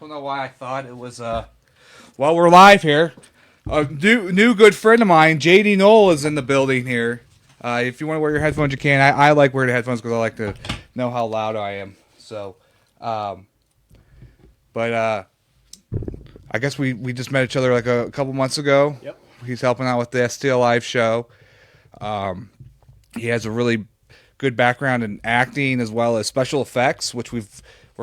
don't know why I thought it was. Well, we're live here. A new good friend of mine, JD Noll, is in the building here. If you want to wear your headphones, you can. I like wearing headphones because I like to know how loud I am. So, but I guess we just met each other like a couple months ago. Yep. He's helping out with the STL Live show. He has a really good background in acting as well as special effects, which we're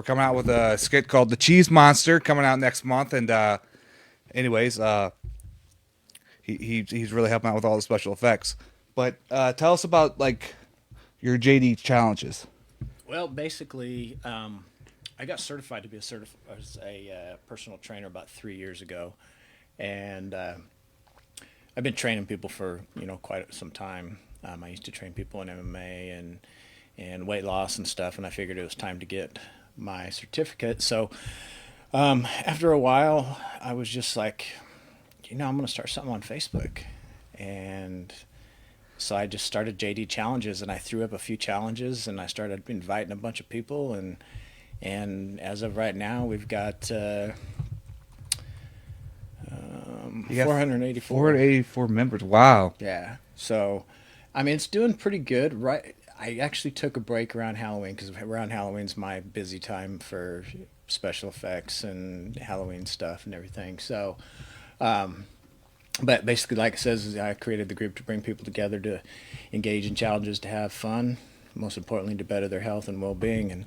coming out with a skit called The Cheese Monster coming out next month. And anyways, he's really helping out with all the special effects. But tell us about like your JD challenges. Well, basically, I got certified to be as a personal trainer about 3 years ago, and I've been training people for quite some time. I used to train people in MMA and weight loss and stuff, and I figured it was time to get my certificate. So after a while, I was just like, I'm going to start something on Facebook, and so I just started JD challenges, and I threw up a few challenges, and I started inviting a bunch of people, and as of right now, we've got 484. 484 members. Wow. Yeah. So, I mean, it's doing pretty good. Right. I actually took a break around Halloween because around Halloween's my busy time for special effects and Halloween stuff and everything. So, but basically, like it says, I created the group to bring people together to engage in challenges, to have fun, most importantly, to better their health and well-being.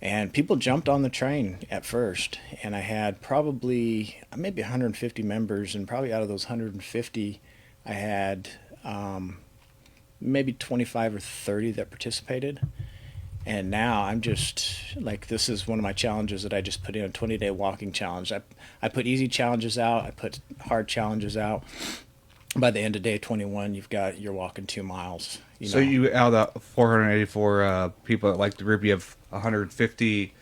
And people jumped on the train at first, and I had probably maybe 150 members, and probably out of those 150, I had maybe 25 or 30 that participated. And now I'm just like, this is one of my challenges that I just put in, a 20-day walking challenge. I put easy challenges out, I put hard challenges out. By the end of day 21, you're walking 2 miles. So you out of 484 people that like the group, you have 150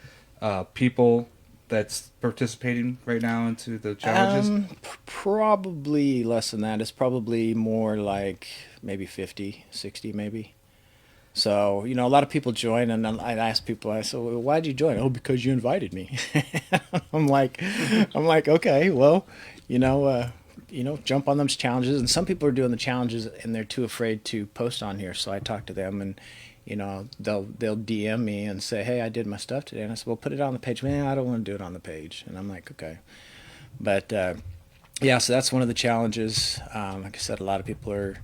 people that's participating right now into the challenges? Probably less than that. It's probably more like maybe 50, 60 maybe. So, a lot of people join, and I ask people, I said, well, why'd you join? Oh, because you invited me. I'm like, okay, well, jump on those challenges. And some people are doing the challenges and they're too afraid to post on here. So I talk to them, and they'll DM me and say, hey, I did my stuff today. And I said, well, put it on the page. Man, I don't want to do it on the page. And I'm like, okay. But yeah, so that's one of the challenges. Like I said, a lot of people are.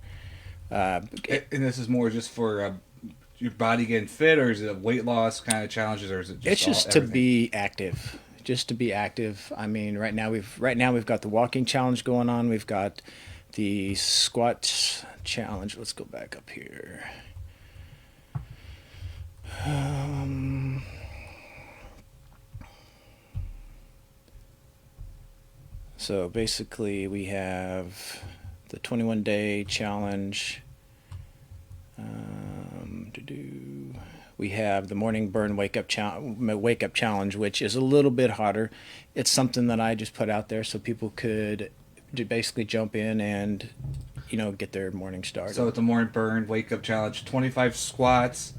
And this is more just for your body getting fit, or is it a weight loss kind of challenges, or is it just It's just to be active. Just to be active. I mean, right now we've got the walking challenge going on. We've got the squat challenge. Let's go back up here. So basically, we have the 21-day challenge. We have the morning burn wake up challenge, which is a little bit hotter. It's something that I just put out there so people could basically jump in and get their morning started. So it's a morning burn wake up challenge: 25 squats,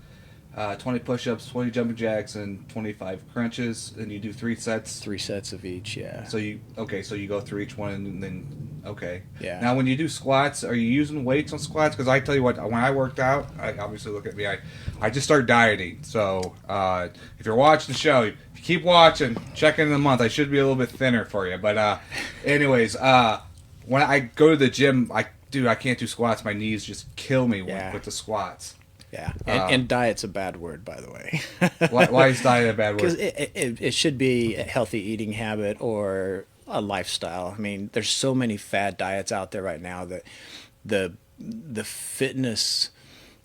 20 push-ups, 20 jumping jacks, and 25 crunches. And you do 3 sets. 3 sets of each, yeah. So you go through each one, and then Yeah. Now when you do squats, are you using weights on squats? Because I tell you what, when I worked out, obviously look at me, I just started dieting. So if you're watching the show, if you keep watching, check in a month. I should be a little bit thinner for you. But anyways, when I go to the gym, I can't do squats. My knees just kill me with the squats. Yeah, and diet's a bad word, by the way. Why is diet a bad word? Because it should be a healthy eating habit or a lifestyle. I mean, there's so many fad diets out there right now that the fitness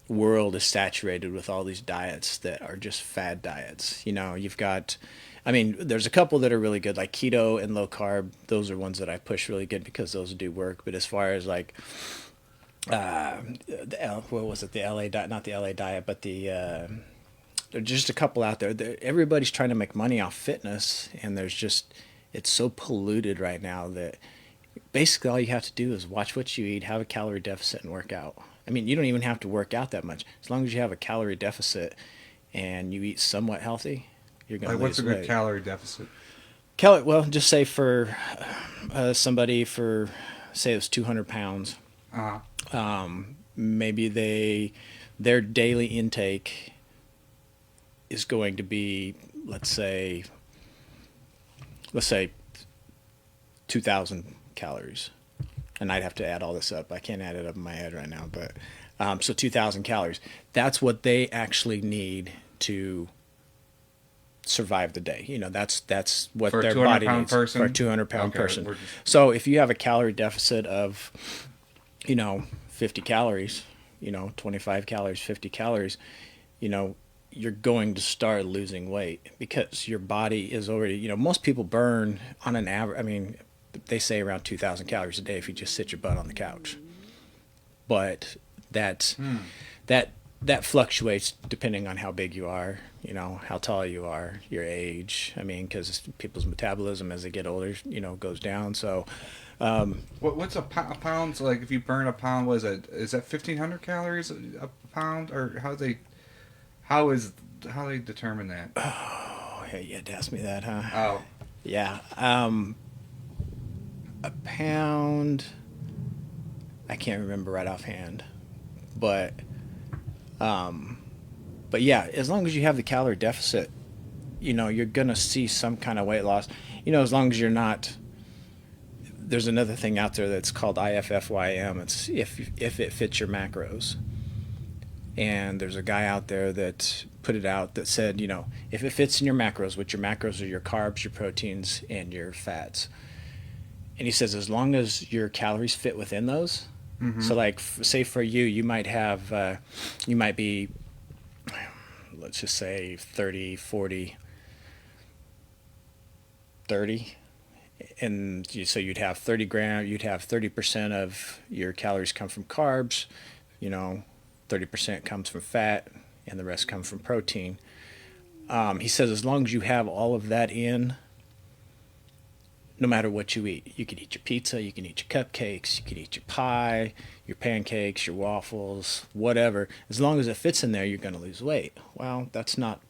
world is saturated with all these diets that are just fad diets. You've got, I mean, there's a couple that are really good, like keto and low carb. Those are ones that I push really good because those do work. But as far as like what was it? The LA diet, not the LA diet, but there's just a couple out there. Everybody's trying to make money off fitness, and it's so polluted right now that basically all you have to do is watch what you eat, have a calorie deficit, and work out. I mean, you don't even have to work out that much. As long as you have a calorie deficit and you eat somewhat healthy, you're going to lose weight. What's a good calorie deficit? Kelly, well, just say for somebody for say it was 200 pounds, Uh, maybe their daily intake is going to be let's say 2,000 calories, and I'd have to add all this up. I can't add it up in my head right now, but so 2,000 calories. That's what they actually need to survive the day. That's what for a their 200 body pound needs person. for a 200-pound Okay, person. we're just So if you have a calorie deficit of 50 calories, 25 calories, 50 calories, you know, you're going to start losing weight because your body is already, most people burn on an average, I mean, they say around 2,000 calories a day if you just sit your butt on the couch. But that that that fluctuates depending on how big you are, how tall you are, your age. I mean, because people's metabolism as they get older, goes down. So what's a pound? So like if you burn a pound, was it is that 1,500 calories a pound, or how they determine that? oh, yeah, you had to ask me that, huh? Oh, Yeah, a pound. I can't remember right offhand, but but yeah, as long as you have the calorie deficit, you're gonna see some kind of weight loss. As long as you're not. There's another thing out there that's called IFFYM. It's if it fits your macros. And there's a guy out there that put it out that said, if it fits in your macros, which your macros are your carbs, your proteins, and your fats. And he says as long as your calories fit within those. mm-hmm. So like say for you might have you might be, let's just say 30, 40, 30, and so you'd have 30% of your calories come from carbs, 30% comes from fat, and the rest come from protein. He says as long as you have all of that in, no matter what you eat, you can eat your pizza, you can eat your cupcakes, you can eat your pie, your pancakes, your waffles, whatever. As long as it fits in there, you're going to lose weight. Well, that's not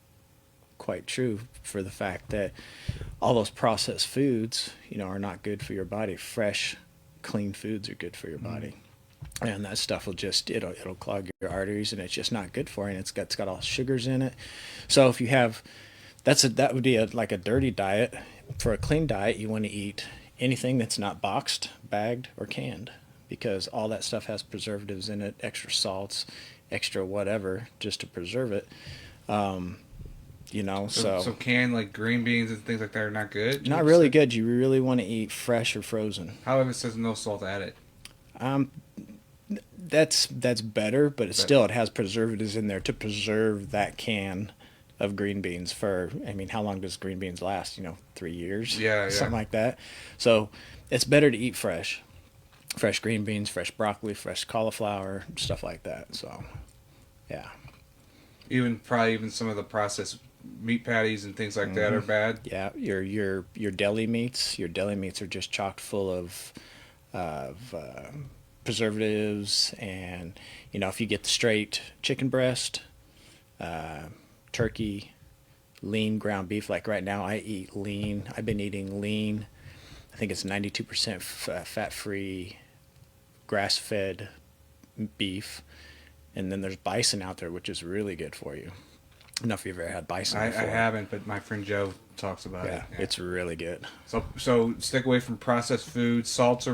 quite true for the fact that all those processed foods, are not good for your body. Fresh, clean foods are good for your body. And that stuff will just it'll clog your arteries, and it's just not good for you. And it's got all sugars in it. So if you have that would be like a dirty diet. For a clean diet, you want to eat anything that's not boxed, bagged, or canned, because all that stuff has preservatives in it, extra salts, extra whatever, just to preserve it. So Canned like green beans and things like that are not good. Not really good. You really want to eat fresh or frozen. However, it says no salt added. That's better, but it has preservatives in there to preserve that can of green beans for. I mean, how long does green beans last? 3 years. Yeah, something like that. So it's better to eat fresh green beans, fresh broccoli, fresh cauliflower, stuff like that. So, yeah. Probably some of the processed meat patties and things like that are bad. Yeah, your deli meats. Your deli meats are just chocked full of preservatives, and if you get the straight chicken breast, turkey, lean ground beef. Like right now, I eat lean. I've been eating lean. I think it's 92% fat-free, grass-fed beef, and then there's bison out there, which is really good for you. I don't know if you've ever had bison I before. haven't, but my friend Joe talks about it. Yeah. It's really good. So stick away from processed foods. Salts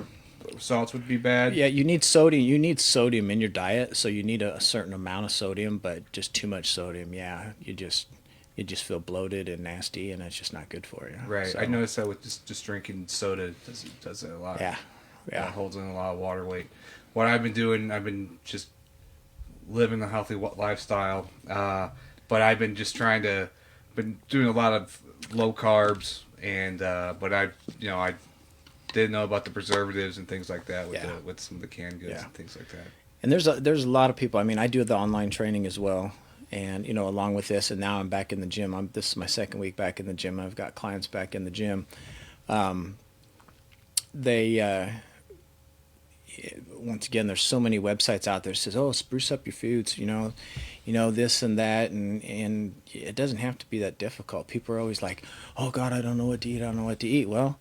would be bad. Yeah, you need sodium. You need sodium in your diet, so you need a certain amount of sodium, but just too much sodium, you just feel bloated and nasty, and it's just not good for you. Right. So, I noticed that with just drinking soda does it a lot. Yeah. It holds in a lot of water weight. What I've been doing, I've been just living a healthy lifestyle. But I've been just been doing a lot of low carbs, and but I didn't know about the preservatives and things like that with some of the canned goods and things like that. And there's a lot of people. I mean, I do the online training as well, and along with this, and now I'm back in the gym. This is my second week back in the gym. I've got clients back in the gym. They once again, there's so many websites out there that says, "Oh, spruce up your foods," this and that, and it doesn't have to be that difficult. People are always like, "Oh God, I don't know what to eat. I don't know what to eat." Well,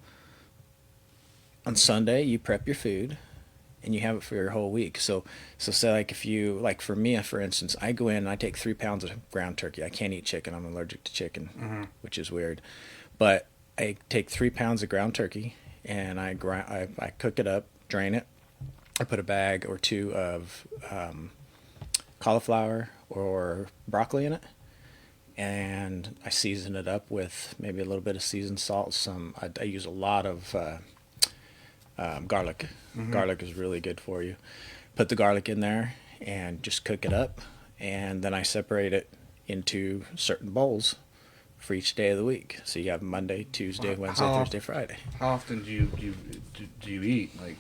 on Sunday you prep your food, and you have it for your whole week. So say like if you like for me, for instance, I go in and I take 3 pounds of ground turkey. I can't eat chicken. I'm allergic to chicken, which is weird, but I take 3 pounds of ground turkey and I cook it up, drain it. I put a bag or two of cauliflower or broccoli in it, and I season it up with maybe a little bit of seasoned salt. I use a lot of garlic. Garlic is really good for you. Put the garlic in there and just cook it up, and then I separate it into certain bowls for each day of the week. So you have Monday, Tuesday, Wednesday, Thursday, Friday. How often do you eat? Like,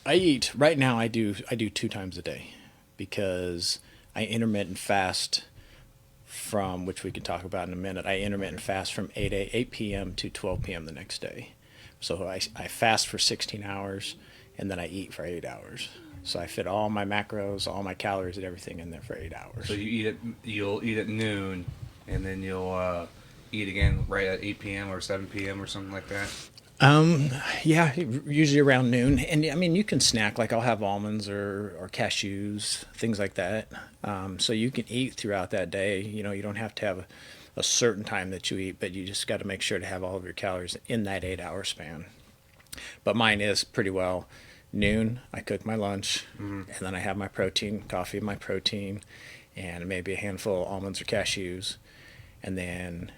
I eat right now. I do 2 times a day because I intermittent fast from, which we can talk about in a minute. I intermittent fast from 8 p.m. to 12 p.m. the next day. So I fast for 16 hours and then I eat for 8 hours. So I fit all my macros, all my calories, and everything in there for 8 hours. So you'll eat at noon, and then you'll eat again right at 8 p.m. or 7 p.m. or something like that. Yeah, usually around noon. And I mean, you can snack, like I'll have almonds or cashews, things like that. So you can eat throughout that day. You don't have to have a certain time that you eat, but you just got to make sure to have all of your calories in that 8 hour span. But mine is pretty well noon. I cook my lunch, and then I have my protein, coffee, my protein, and maybe a handful of almonds or cashews. And then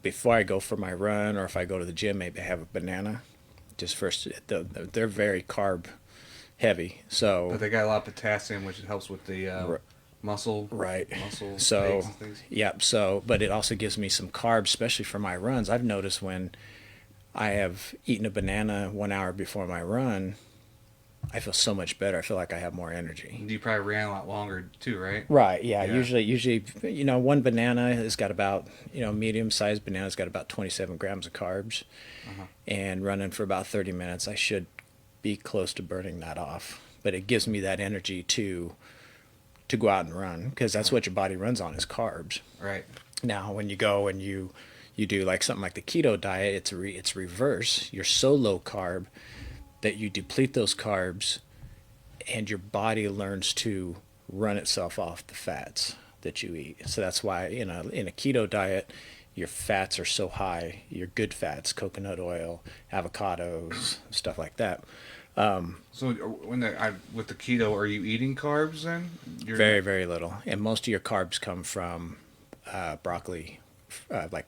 before I go for my run, or if I go to the gym, maybe I have a banana. Just first, they're very carb heavy, so But they got a lot of potassium, which helps with the muscle. right. Muscle. So aches and things. yeah, so but it also gives me some carbs, especially for my runs. I've noticed when I have eaten a banana 1 hour before my run, I feel so much better. I feel like I have more energy. You probably ran a lot longer too, right? Right. Yeah. Yeah. Usually, one banana has got about, medium-sized banana's got about 27 grams of carbs, and running for about 30 minutes, I should be close to burning that off. But it gives me that energy to go out and run, because that's what your body runs on is carbs. Right. Now, when you go and you do like something like the keto diet, it's reverse. You're so low carb that you deplete those carbs, and your body learns to run itself off the fats that you eat. So that's why in a keto diet, your fats are so high. Your good fats, coconut oil, avocados, stuff like that. So with the keto, are you eating carbs then? Very, very little, and most of your carbs come from broccoli, like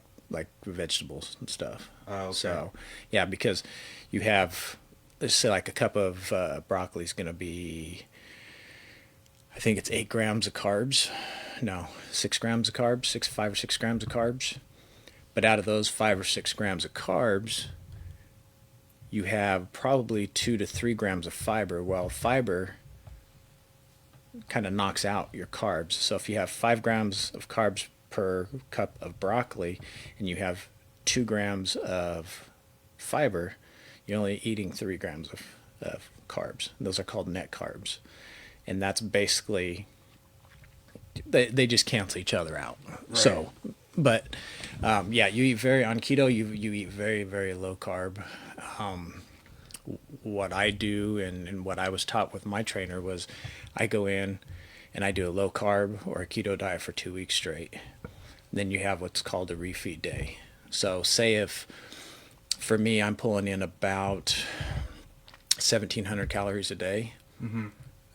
vegetables and stuff. Oh, okay. So yeah, because you have, let's say, like a cup of broccoli is going to be, I think it's 8 grams of carbs. No, 6 grams of carbs, 5 or 6 grams of carbs. But out of those 5 or 6 grams of carbs, you have probably 2 to 3 grams of fiber. Well, fiber kind of knocks out your carbs. So if you have 5 grams of carbs per cup of broccoli and you have 2 grams of fiber, you're only eating 3 grams of carbs. Those are called net carbs. And that's basically, they just cancel each other out. Right. So, but yeah, you eat on keto, you eat very, very low carb. What I do and what I was taught with my trainer was I go in and I do a low carb or a keto diet for 2 weeks straight. Then you have what's called a refeed day. So say if, for me, I'm pulling in about 1,700 calories a day.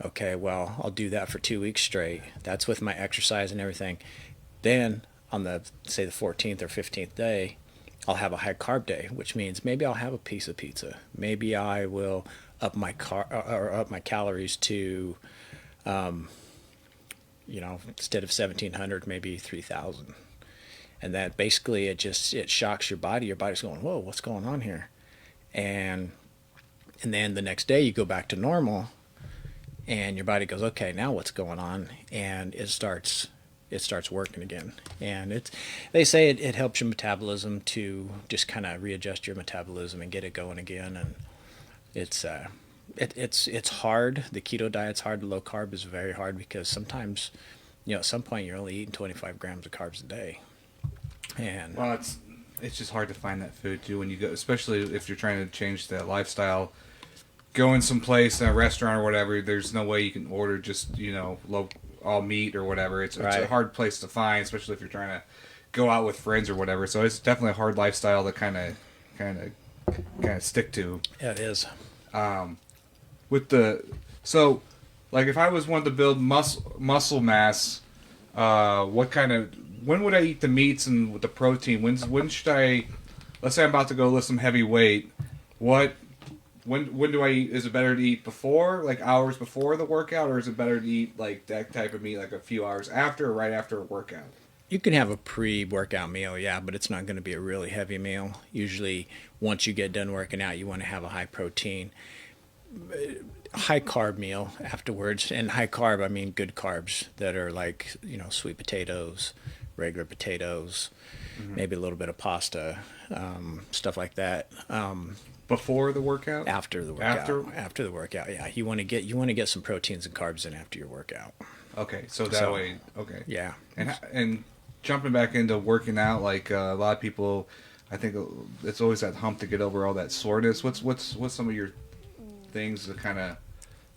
Okay, well, I'll do that for 2 weeks straight. That's with my exercise and everything. Then on the 14th or 15th day, I'll have a high carb day, which means maybe I'll have a piece of pizza. Maybe I will up my calories to, instead of 1,700, maybe 3,000. And that basically it shocks your body. Your body's going, whoa, what's going on here? And then the next day you go back to normal, and your body goes, okay, now what's going on? And it starts working again. And they say it helps your metabolism to just kind of readjust your metabolism and get it going again. And it's It's hard. The keto diet's hard. The low carb is very hard because sometimes, at some point you're only eating 25 grams of carbs a day, and Well, it's just hard to find that food too when you go, especially if you're trying to change that lifestyle. Going someplace in a restaurant or whatever, there's no way you can order just low all meat or whatever. It's a Right. hard place to find, especially if you're trying to go out with friends or whatever. So it's definitely a hard lifestyle to kind of stick to. yeah, it is. With the so, like if I was wanting to build muscle mass, when would I eat the meats and with the protein? When should I? Let's say I'm about to go lift some heavy weight. What when do I eat? Is it better to eat before, like hours before the workout, or is it better to eat like that type of meat like a few hours after or right after a workout? You can have a pre-workout meal, yeah, but it's not going to be a really heavy meal. Usually, once you get done working out, you want to have a high protein, high carb meal afterwards. And high carb, I mean good carbs that are like, sweet potatoes, regular potatoes, maybe a little bit of pasta, stuff like that. Before the workout? After the workout. After the workout, yeah. You want to get some proteins and carbs in after your workout. Okay, so that way, okay. Yeah. And jumping back into working out, like a lot of people, I think it's always that hump to get over all that soreness. What's some of your things to kind of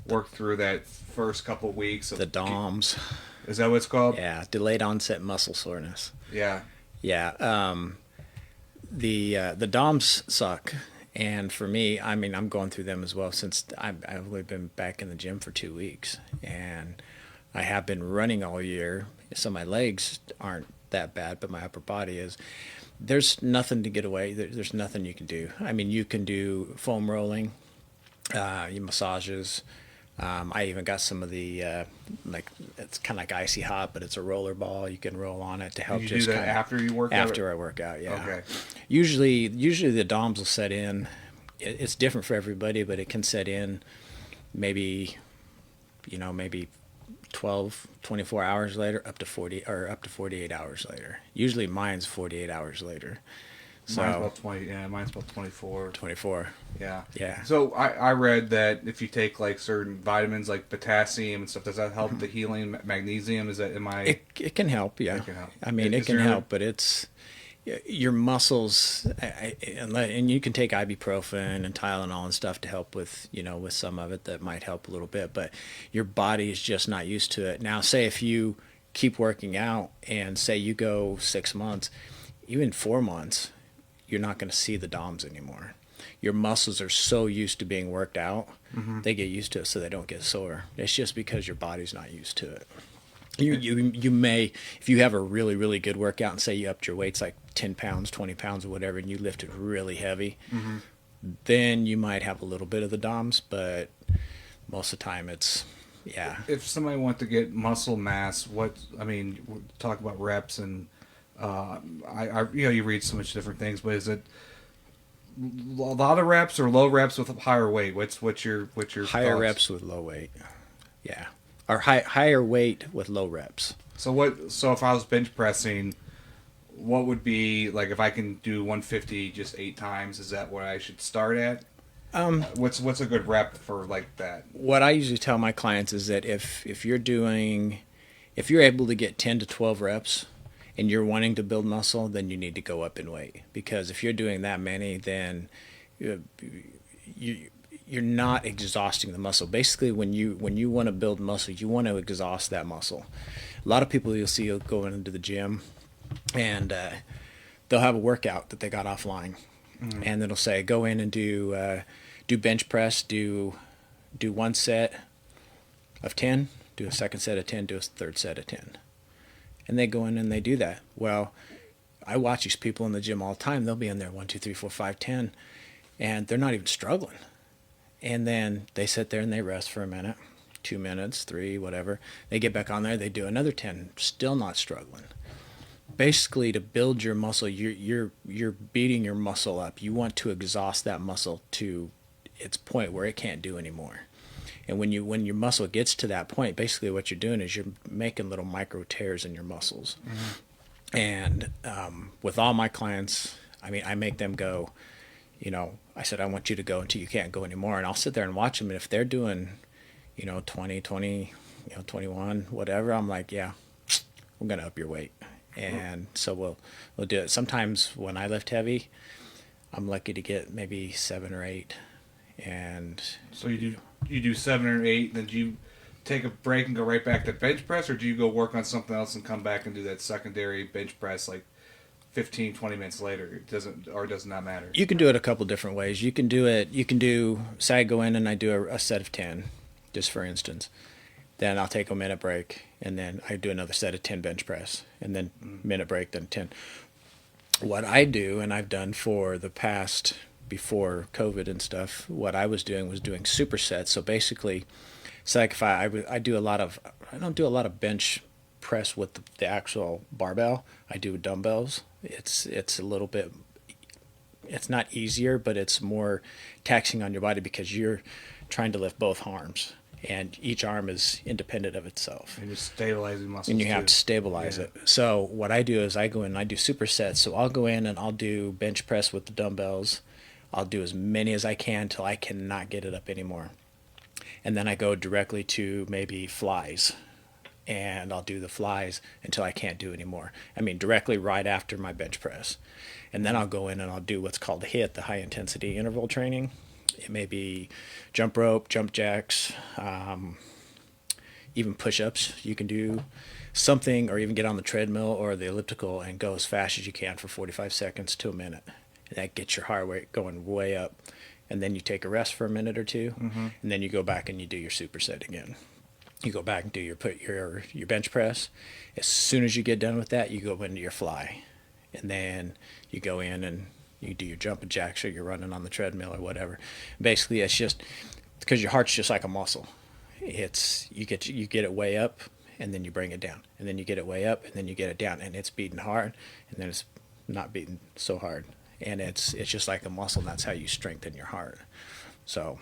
work through that first couple weeks? The DOMS. Is that what it's called? Yeah, delayed onset muscle soreness. Yeah. Yeah. The DOMS suck. And for me, I mean, I'm going through them as well since I've only been back in the gym for 2 weeks. And I have been running all year, so my legs aren't that bad, but my upper body is. There's nothing to get away. There's nothing you can do. I mean, you can do foam rolling, you massages. I even got some of the it's kind of like icy hot, but it's a roller ball. You can roll on it to help. You just do that after you work out? After I work out, yeah. Okay. Usually the DOMS will set in. It's different for everybody, but it can set in maybe 12, 24 hours later, up to 48 hours later. Usually mine's 48 hours later. So Mine's about 20. Yeah, mine's about 24. 24. Yeah. Yeah. So I read that if you take like certain vitamins like potassium and stuff, does that help the healing? Magnesium, is that It can help, yeah. It can help. I mean, it can help, but it's your muscles, and you can take ibuprofen and Tylenol and stuff to help with with some of it that might help a little bit, but your body is just not used to it. Now, say if you keep working out and say you go 6 months, even 4 months, you're not going to see the DOMS anymore. Your muscles are so used to being worked out, they get used to it so they don't get sore. It's just because your body's not used to it. You may, if you have a really, really good workout and say you upped your weights like 10 pounds, 20 pounds or whatever, and you lifted really heavy, then you might have a little bit of the DOMS, but most of the time it's, yeah. If somebody wants to get muscle mass, we talk about reps and you read so much different things, but is it a lot of reps or low reps with a higher weight? What's your higher thoughts? reps with low weight, yeah, or higher weight with low reps. So if I was bench pressing, what would be like if I can do 150 just 8 times? Is that what I should start at? What's a good rep for like that? What I usually tell my clients is that if you're able to get 10 to 12 reps and you're wanting to build muscle, then you need to go up in weight, because if you're doing that many, then you're not exhausting the muscle. Basically, when you want to build muscle, you want to exhaust that muscle. A lot of people you'll see going into the gym, and they'll have a workout that they got offline, and it'll say go in and do bench press, do one set of 10, do a second set of 10, do a third set of 10. And they go in and they do that. Well, I watch these people in the gym all the time. They'll be in there 1, 2, 3, 4, 5, 10, and they're not even struggling. And then they sit there and they rest for a minute, 2 minutes, 3, whatever. They get back on there, they do another 10, still not struggling. Basically, to build your muscle, you're beating your muscle up. You want to exhaust that muscle to its point where it can't do anymore. And when your muscle gets to that point, basically what you're doing is you're making little micro tears in your muscles. And with all my clients, I mean, I make them go, I said, I want you to go until you can't go anymore. And I'll sit there and watch them. And if they're doing, 20, 21, whatever, I'm like, yeah, we're going to up your weight. And so we'll do it. Sometimes when I lift heavy, I'm lucky to get maybe 7 or 8. And So you do 7 or 8, then do you take a break and go right back to bench press, or do you go work on something else and come back and do that secondary bench press like 15, 20 minutes later? It does not matter. you can do it a couple different ways. You can say I go in and I do a set of 10, just for instance. Then I'll take a minute break, and then I do another set of 10 bench press, and then minute break, then 10. What I do, and I've done for the past, before COVID and stuff, what I was doing supersets. So basically, it's like if I don't do a lot of bench press with the actual barbell. I do dumbbells. It's a little bit, it's not easier, but it's more taxing on your body because you're trying to lift both arms, and each arm is independent of itself. And you're stabilizing muscles. And you have to stabilize it. So what I do is I go in and I do supersets. So I'll go in and I'll do bench press with the dumbbells. I'll do as many as I can till I cannot get it up anymore. And then I go directly to maybe flies. And I'll do the flies until I can't do anymore. I mean, directly right after my bench press. And then I'll go in and I'll do what's called HIIT, the high intensity interval training. It may be jump rope, jump jacks, even push-ups. You can do something, or even get on the treadmill or the elliptical and go as fast as you can for 45 seconds to a minute. And that gets your heart rate going way up. And then you take a rest for a minute or two, and then you go back and you do your superset again. You go back and do your bench press. As soon as you get done with that, you go into your fly. And then you go in and you do your jumping jacks, or you're running on the treadmill or whatever. Basically, it's just because your heart's just like a muscle. It's you get it way up, and then you bring it down, and then you get it way up, and then you get it down, and it's beating hard, and then it's not beating so hard, and it's just like a muscle. And that's how you strengthen your heart. So,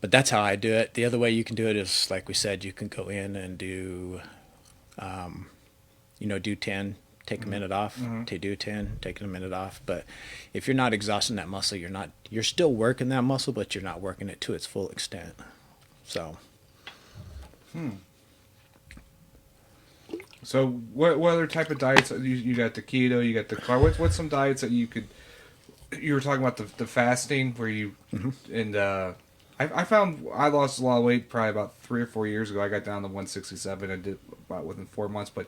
but that's how I do it. The other way you can do it is, like we said, you can go in and do, do 10. Take a minute off to do 10, taking a minute off. But if you're not exhausting that muscle, you're still working that muscle, but you're not working it to its full extent. So. So what other type of diets? You got the keto, you got the carb. What's some diets that you were talking about the fasting where you, and I found I lost a lot of weight probably about 3 or 4 years ago. I got down to 167. I did about within 4 months, but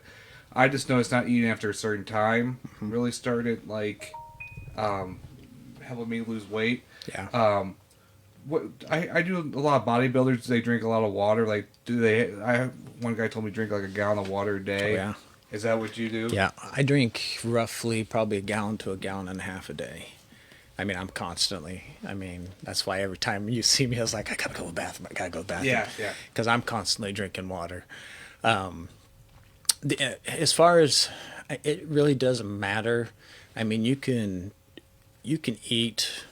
I just noticed not eating after a certain time really started helping me lose weight. Yeah. What I do a lot of bodybuilders. They drink a lot of water. Like, do they? One guy told me drink like a gallon of water a day. Oh, yeah. Is that what you do? Yeah, I drink roughly probably a gallon to a gallon and a half a day. I mean, that's why every time you see me, I was like, I gotta go to the bathroom. Yeah. Because I'm constantly drinking water. As far as, it really doesn't matter. I mean, you can eat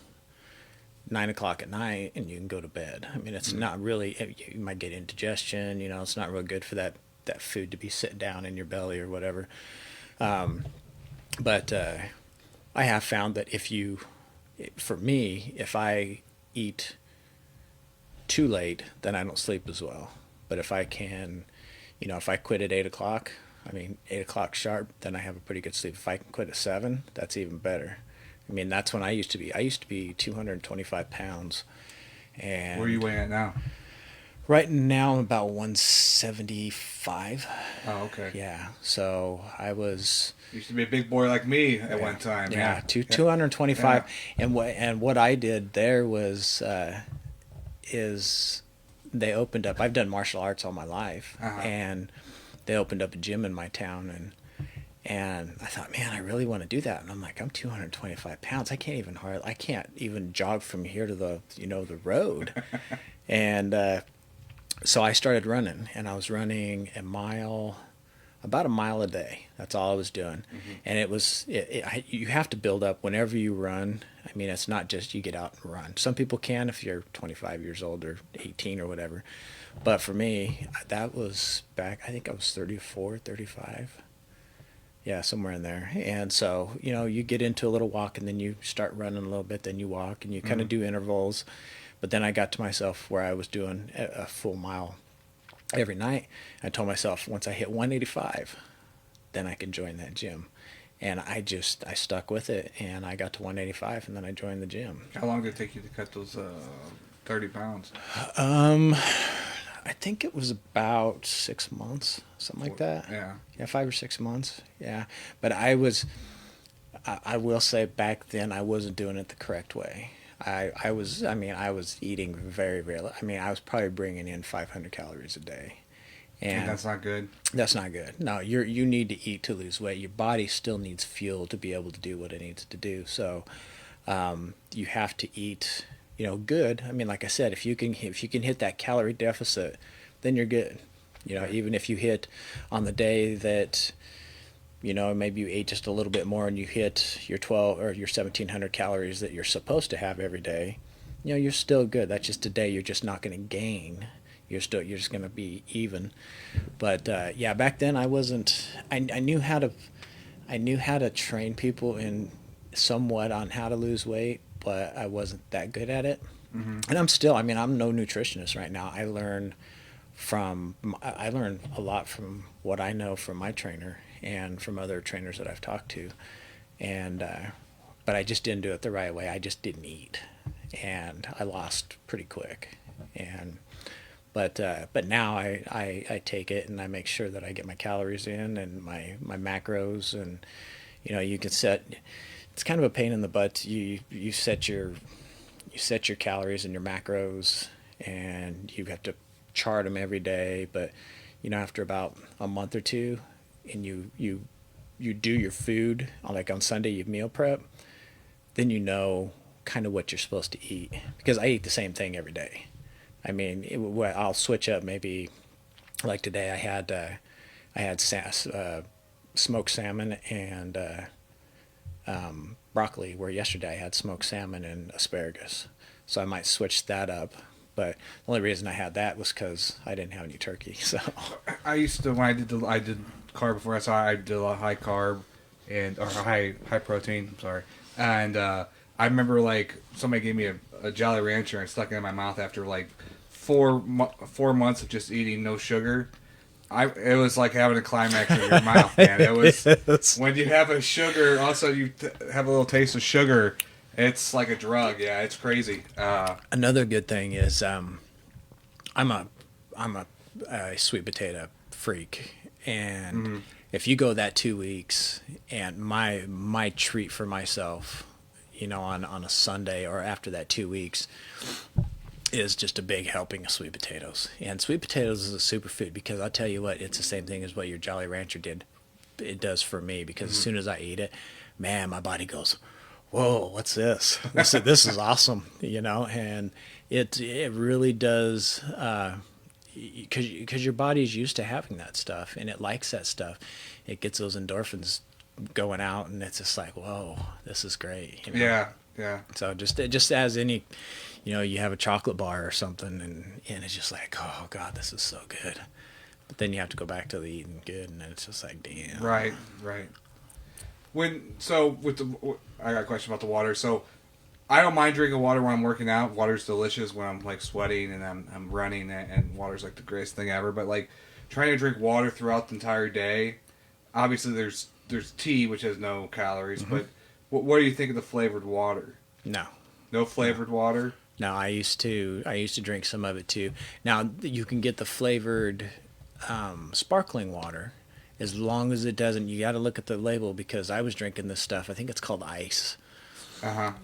9 o'clock at night and you can go to bed. I mean, it's not really, you might get indigestion, it's not real good for that food to be sitting down in your belly or whatever. But I have found that for me, if I eat too late, then I don't sleep as well. But if I can, if I quit at 8 o'clock, 8 o'clock sharp, then I have a pretty good sleep. If I can quit at 7, that's even better. I mean, that's when I used to be. I used to be 225 pounds. And where are you weighing at now? Right now, I'm about 175. Oh, okay. Yeah. So I was. Used to be a big boy like me at one time. Yeah, 225. Yeah. And what I did there was is they opened up. I've done martial arts all my life, and they opened up a gym in my town, and I thought, man, I really want to do that. And I'm like, I'm 225 pounds. I can't even jog from here to the road. And so I started running, and I was running about a mile a day. That's all I was doing. And you have to build up whenever you run. I mean, it's not just you get out and run. Some people can if you're 25 years old or 18 or whatever. But for me, that was back, I think I was 34, 35. Yeah, somewhere in there. And so, you get into a little walk and then you start running a little bit, then you walk and you kind Mm. of do intervals. But then I got to myself where I was doing a full mile every night. I told myself once I hit 185, then I can join that gym. And I stuck with it and I got to 185 and then I joined the gym. How long did it take you to cut those 30 pounds? Um, I think it was about 6 months, something like that. Yeah. Yeah, 5 or 6 months. Yeah. But I will say back then I wasn't doing it the correct way. I was eating very, very, I was probably bringing in 500 calories a day. And And that's not good. that's not good. No, you need to eat to lose weight. Your body still needs fuel to be able to do what it needs to do. So you have to eat, good. I mean, like I said, if you can hit that calorie deficit, then you're good. Even if you hit on the day that maybe you ate just a little bit more and you hit your 12 or your 1700 calories that you're supposed to have every day, you're still good. That's just a day you're just not going to gain. You're just going to be even. But yeah, back then I wasn't. I knew how to train people in somewhat on how to lose weight, but I wasn't that good at it. Hmm. And I'm still. I'm no nutritionist right now. I learn a lot from what I know from my trainer and from other trainers that I've talked to, and but I just didn't do it the right way. I just didn't eat, and I lost pretty quick. And but now I take it and I make sure that I get my calories in and my macros, and you can set. It's kind of a pain in the butt. You set your calories and your macros, and you have to chart them every day. But after about a month or two, and you do your food on Sunday, you meal prep, then kind of what you're supposed to eat, because I eat the same thing every day. I mean, I'll switch up maybe. Like today, I had smoked salmon and broccoli, where yesterday I had smoked salmon and asparagus. So I might switch that up. But the only reason I had that was because I didn't have any turkey. So I used to when I did carb before I did a lot of high carb and or high protein. I'm sorry, and I remember like somebody gave me a Jolly Rancher and stuck it in my mouth after like 4 months of just eating no sugar. It was like having a climax in your mouth, man. It was yes. when you have a sugar. Also, you have a little taste of sugar. It's like a drug. Yeah, it's crazy. Another good thing is I'm a sweet potato freak, and if you go that 2 weeks, and my treat for myself, on a Sunday or after that 2 weeks, is just a big helping of sweet potatoes. And sweet potatoes is a superfood, because I'll tell you what, it's the same thing as what your Jolly Rancher did. It does for me, because as soon as I eat it, man, my body goes, whoa, what's this? This is awesome, and it really does, because your body's used to having that stuff and it likes that stuff. It gets those endorphins going out, and it's just like, whoa, this is great. Yeah, yeah. So just as any, you have a chocolate bar or something, and it's just like, oh God, this is so good. But then you have to go back to the eating good, and then it's just like, damn. Right, right. I got a question about the water. So I don't mind drinking water when I'm working out. Water's delicious when I'm like sweating and I'm running, and water's like the greatest thing ever. But like trying to drink water throughout the entire day, obviously there's tea, which has no calories. But what do you think of the flavored water? No. No flavored water. No, I used to drink some of it too. Now you can get the flavored sparkling water, as long as it doesn't. You got to look at the label, because I was drinking this stuff. I think it's called ice.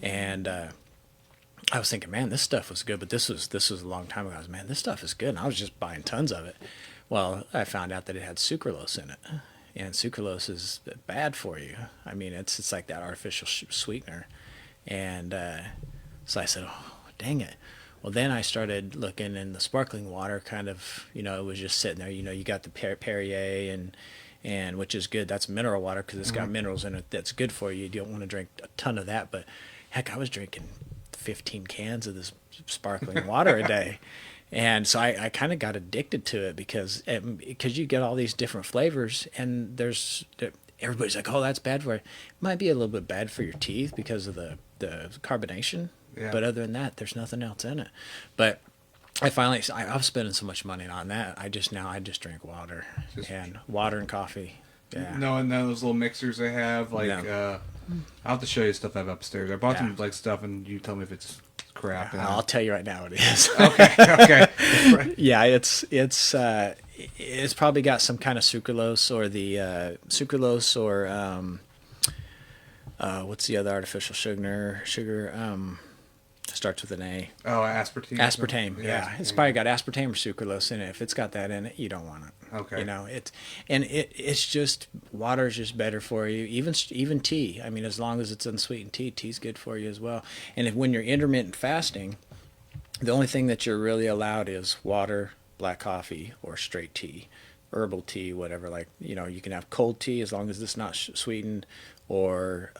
And I was thinking, man, this stuff was good, but this was a long time ago. I was, man, this stuff is good, and I was just buying tons of it. Well, I found out that it had sucralose in it, and sucralose is bad for you. I mean, it's like that artificial sweetener, and so I said, oh, dang it. Well, then I started looking in the sparkling water, kind of, it was just sitting there. You got the Perrier and which is good. That's mineral water, because it's got minerals in it. That's good for you. You don't want to drink a ton of that. But heck, I was drinking 15 cans of this sparkling water a day. And so I kind of got addicted to it, because you get all these different flavors, and everybody's like, oh, that's bad for you. It might be a little bit bad for your teeth because of the carbonation. Yeah. But other than that, there's nothing else in it. But I finally, I was spending so much money on that. I just drink water and water and coffee. Yeah. No, and those little mixers they have, like, Yeah. I'll have to show you stuff I have upstairs. I bought Yeah. some like stuff, and you tell me if it's crap. I'll tell you right now it is. Okay, okay. Yeah, it's probably got some kind of sucralose or the sucralose or what's the other artificial sugar? Starts with an A. Oh, aspartame. Aspartame, yeah. It's probably got aspartame or sucralose in it. If it's got that in it, you don't want it. Okay. You know, it's just water is just better for you. Even tea. I mean, as long as it's unsweetened tea, tea's good for you as well. And when you're intermittent fasting, the only thing that you're really allowed is water, black coffee, or straight tea, herbal tea, whatever. Like, you know, you can have cold tea as long as it's not sweetened, or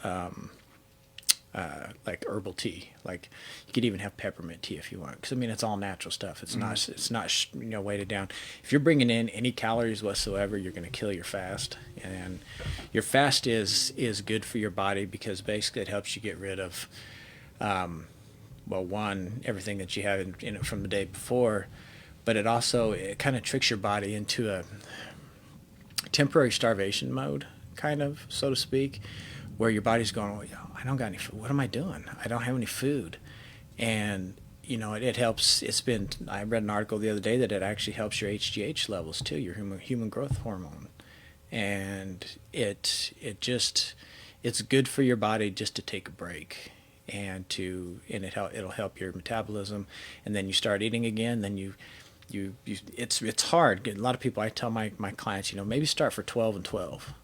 like herbal tea. Like, you could even have peppermint tea if you want, because I mean, it's all natural stuff. It's not you know, weighted down. If you're bringing in any calories whatsoever, you're going to kill your fast. And your fast is good for your body because basically it helps you get rid of well, one, everything that you have in it from the day before, but it kind of tricks your body into a temporary starvation mode, kind of, so to speak, where your body's going, oh, I don't got any food. What am I doing? I don't have any food. And, you know, it helps. I read an article the other day that it actually helps your HGH levels too, your human growth hormone. And it's good for your body just to take a break. It'll help your metabolism, and then you start eating again. Then it's hard. A lot of people, I tell my clients, you know, maybe start for 12 and 12,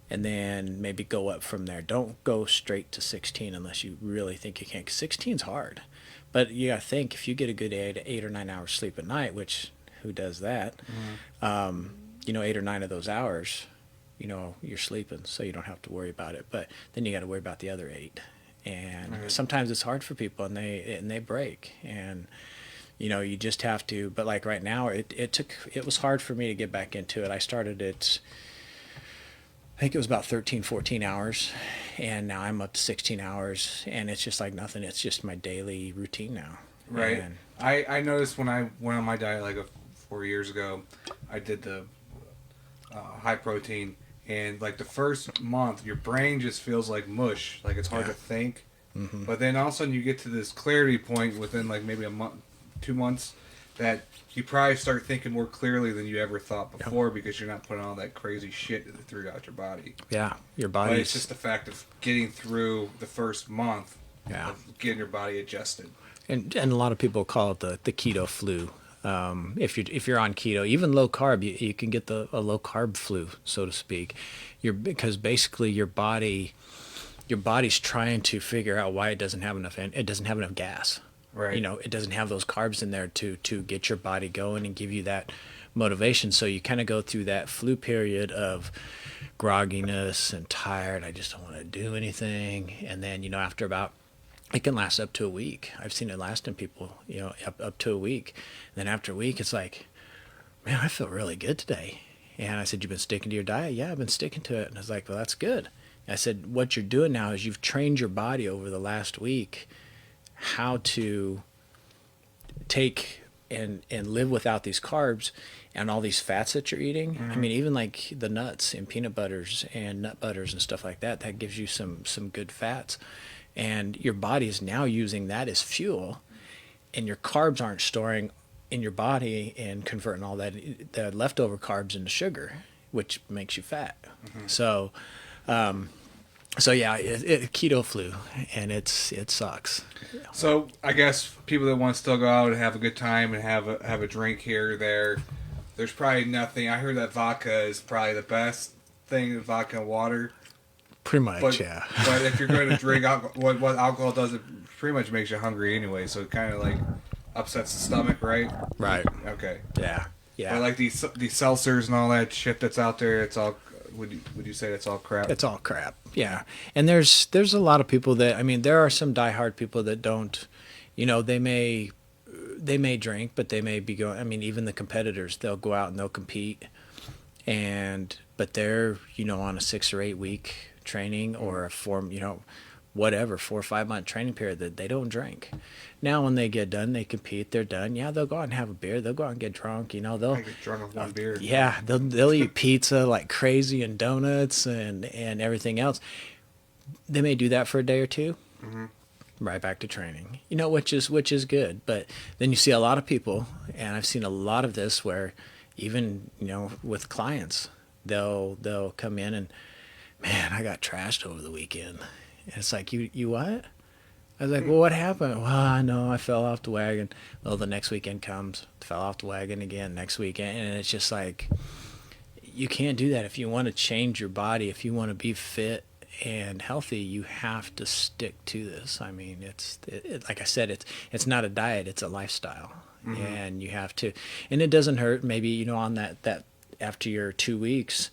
and then maybe go up from there. Don't go straight to 16 unless you really think you can. 'Cause 16's hard, but you gotta think, if you get a good 8 or 9 hours sleep at night, which who does that? Mm-hmm. You know, 8 or 9 of those hours, you know, you're sleeping, so you don't have to worry about it. But then you got to worry about the other 8. And sometimes it's hard for people, and they break, and you know, you just have to. But like right now, it was hard for me to get back into it. I started it, I think it was about 13, 14 hours, and now I'm up to 16 hours, and it's just like nothing. It's just my daily routine now. Right. And I noticed when I went on my diet like 4 years ago, I did the high protein. And like the first month, your brain just feels like mush, like it's hard to think. Mm-hmm. But then all of a sudden you get to this clarity point within like maybe a month, 2 months, that you probably start thinking more clearly than you ever thought before, because you're not putting all that crazy shit throughout your body. Yeah, your body. But it's just the fact of getting through the first month, yeah, of getting your body adjusted. And a lot of people call it the keto flu. If you're on keto, even low carb, you can get a low carb flu, so to speak. Because basically your body's trying to figure out why it doesn't have enough gas. Right. You know, it doesn't have those carbs in there to get your body going and give you that motivation. So you kind of go through that flu period of grogginess and tired. I just don't want to do anything. And then, you know, after about, it can last up to a week. I've seen it last in people, you know, up to a week. And then after a week, it's like, man, I feel really good today. And I said, you've been sticking to your diet? Yeah, I've been sticking to it. And I was like, well, that's good. And I said, what you're doing now is you've trained your body over the last week how to take and live without these carbs and all these fats that you're eating. Mm-hmm. I mean, even like the nuts and peanut butters and nut butters and stuff like that, that gives you some good fats. And your body is now using that as fuel, and your carbs aren't storing in your body and converting all that the leftover carbs into sugar, which makes you fat. Mm-hmm. So yeah, keto flu, and it sucks. So I guess people that want to still go out and have a good time and have a drink here or there, there's probably nothing. I heard that vodka is probably the best thing, vodka and water. Pretty much, yeah. But if you're going to drink alcohol, what alcohol does, it pretty much makes you hungry anyway, so it kind of like upsets the stomach, right? Right. Okay. Yeah. But like these seltzers and all that shit that's out there, it's all. Would you say that's all crap? It's all crap. Yeah. And there's a lot of people that, I mean, there are some diehard people that don't, you know, they may drink, but they may be going. I mean, even the competitors, they'll go out and they'll compete. But they're, on a 6 or 8 week training, or a whatever, 4 or 5 month training period, that they don't drink. Now, when they get done, they compete, they're done. Yeah, they'll go out and have a beer. They'll go out and get drunk. They'll I get drunk with one beer. yeah, they'll eat pizza like crazy, and donuts, and everything else. They may do that for a day or two. Mm-hmm. Right back to training. Which is good. But then you see a lot of people, and I've seen a lot of this, where even with clients, they'll come in and, man, I got trashed over the weekend. And it's like, you what? I was like, well, what happened? Well, I know I fell off the wagon. Well, the next weekend comes, fell off the wagon again next weekend. And it's just like, you can't do that. If you want to change your body, if you want to be fit and healthy, you have to stick to this. I mean, like I said, it's not a diet, it's a lifestyle. Mm-hmm. And you have to, and it doesn't hurt. Maybe, on that after your 2 weeks,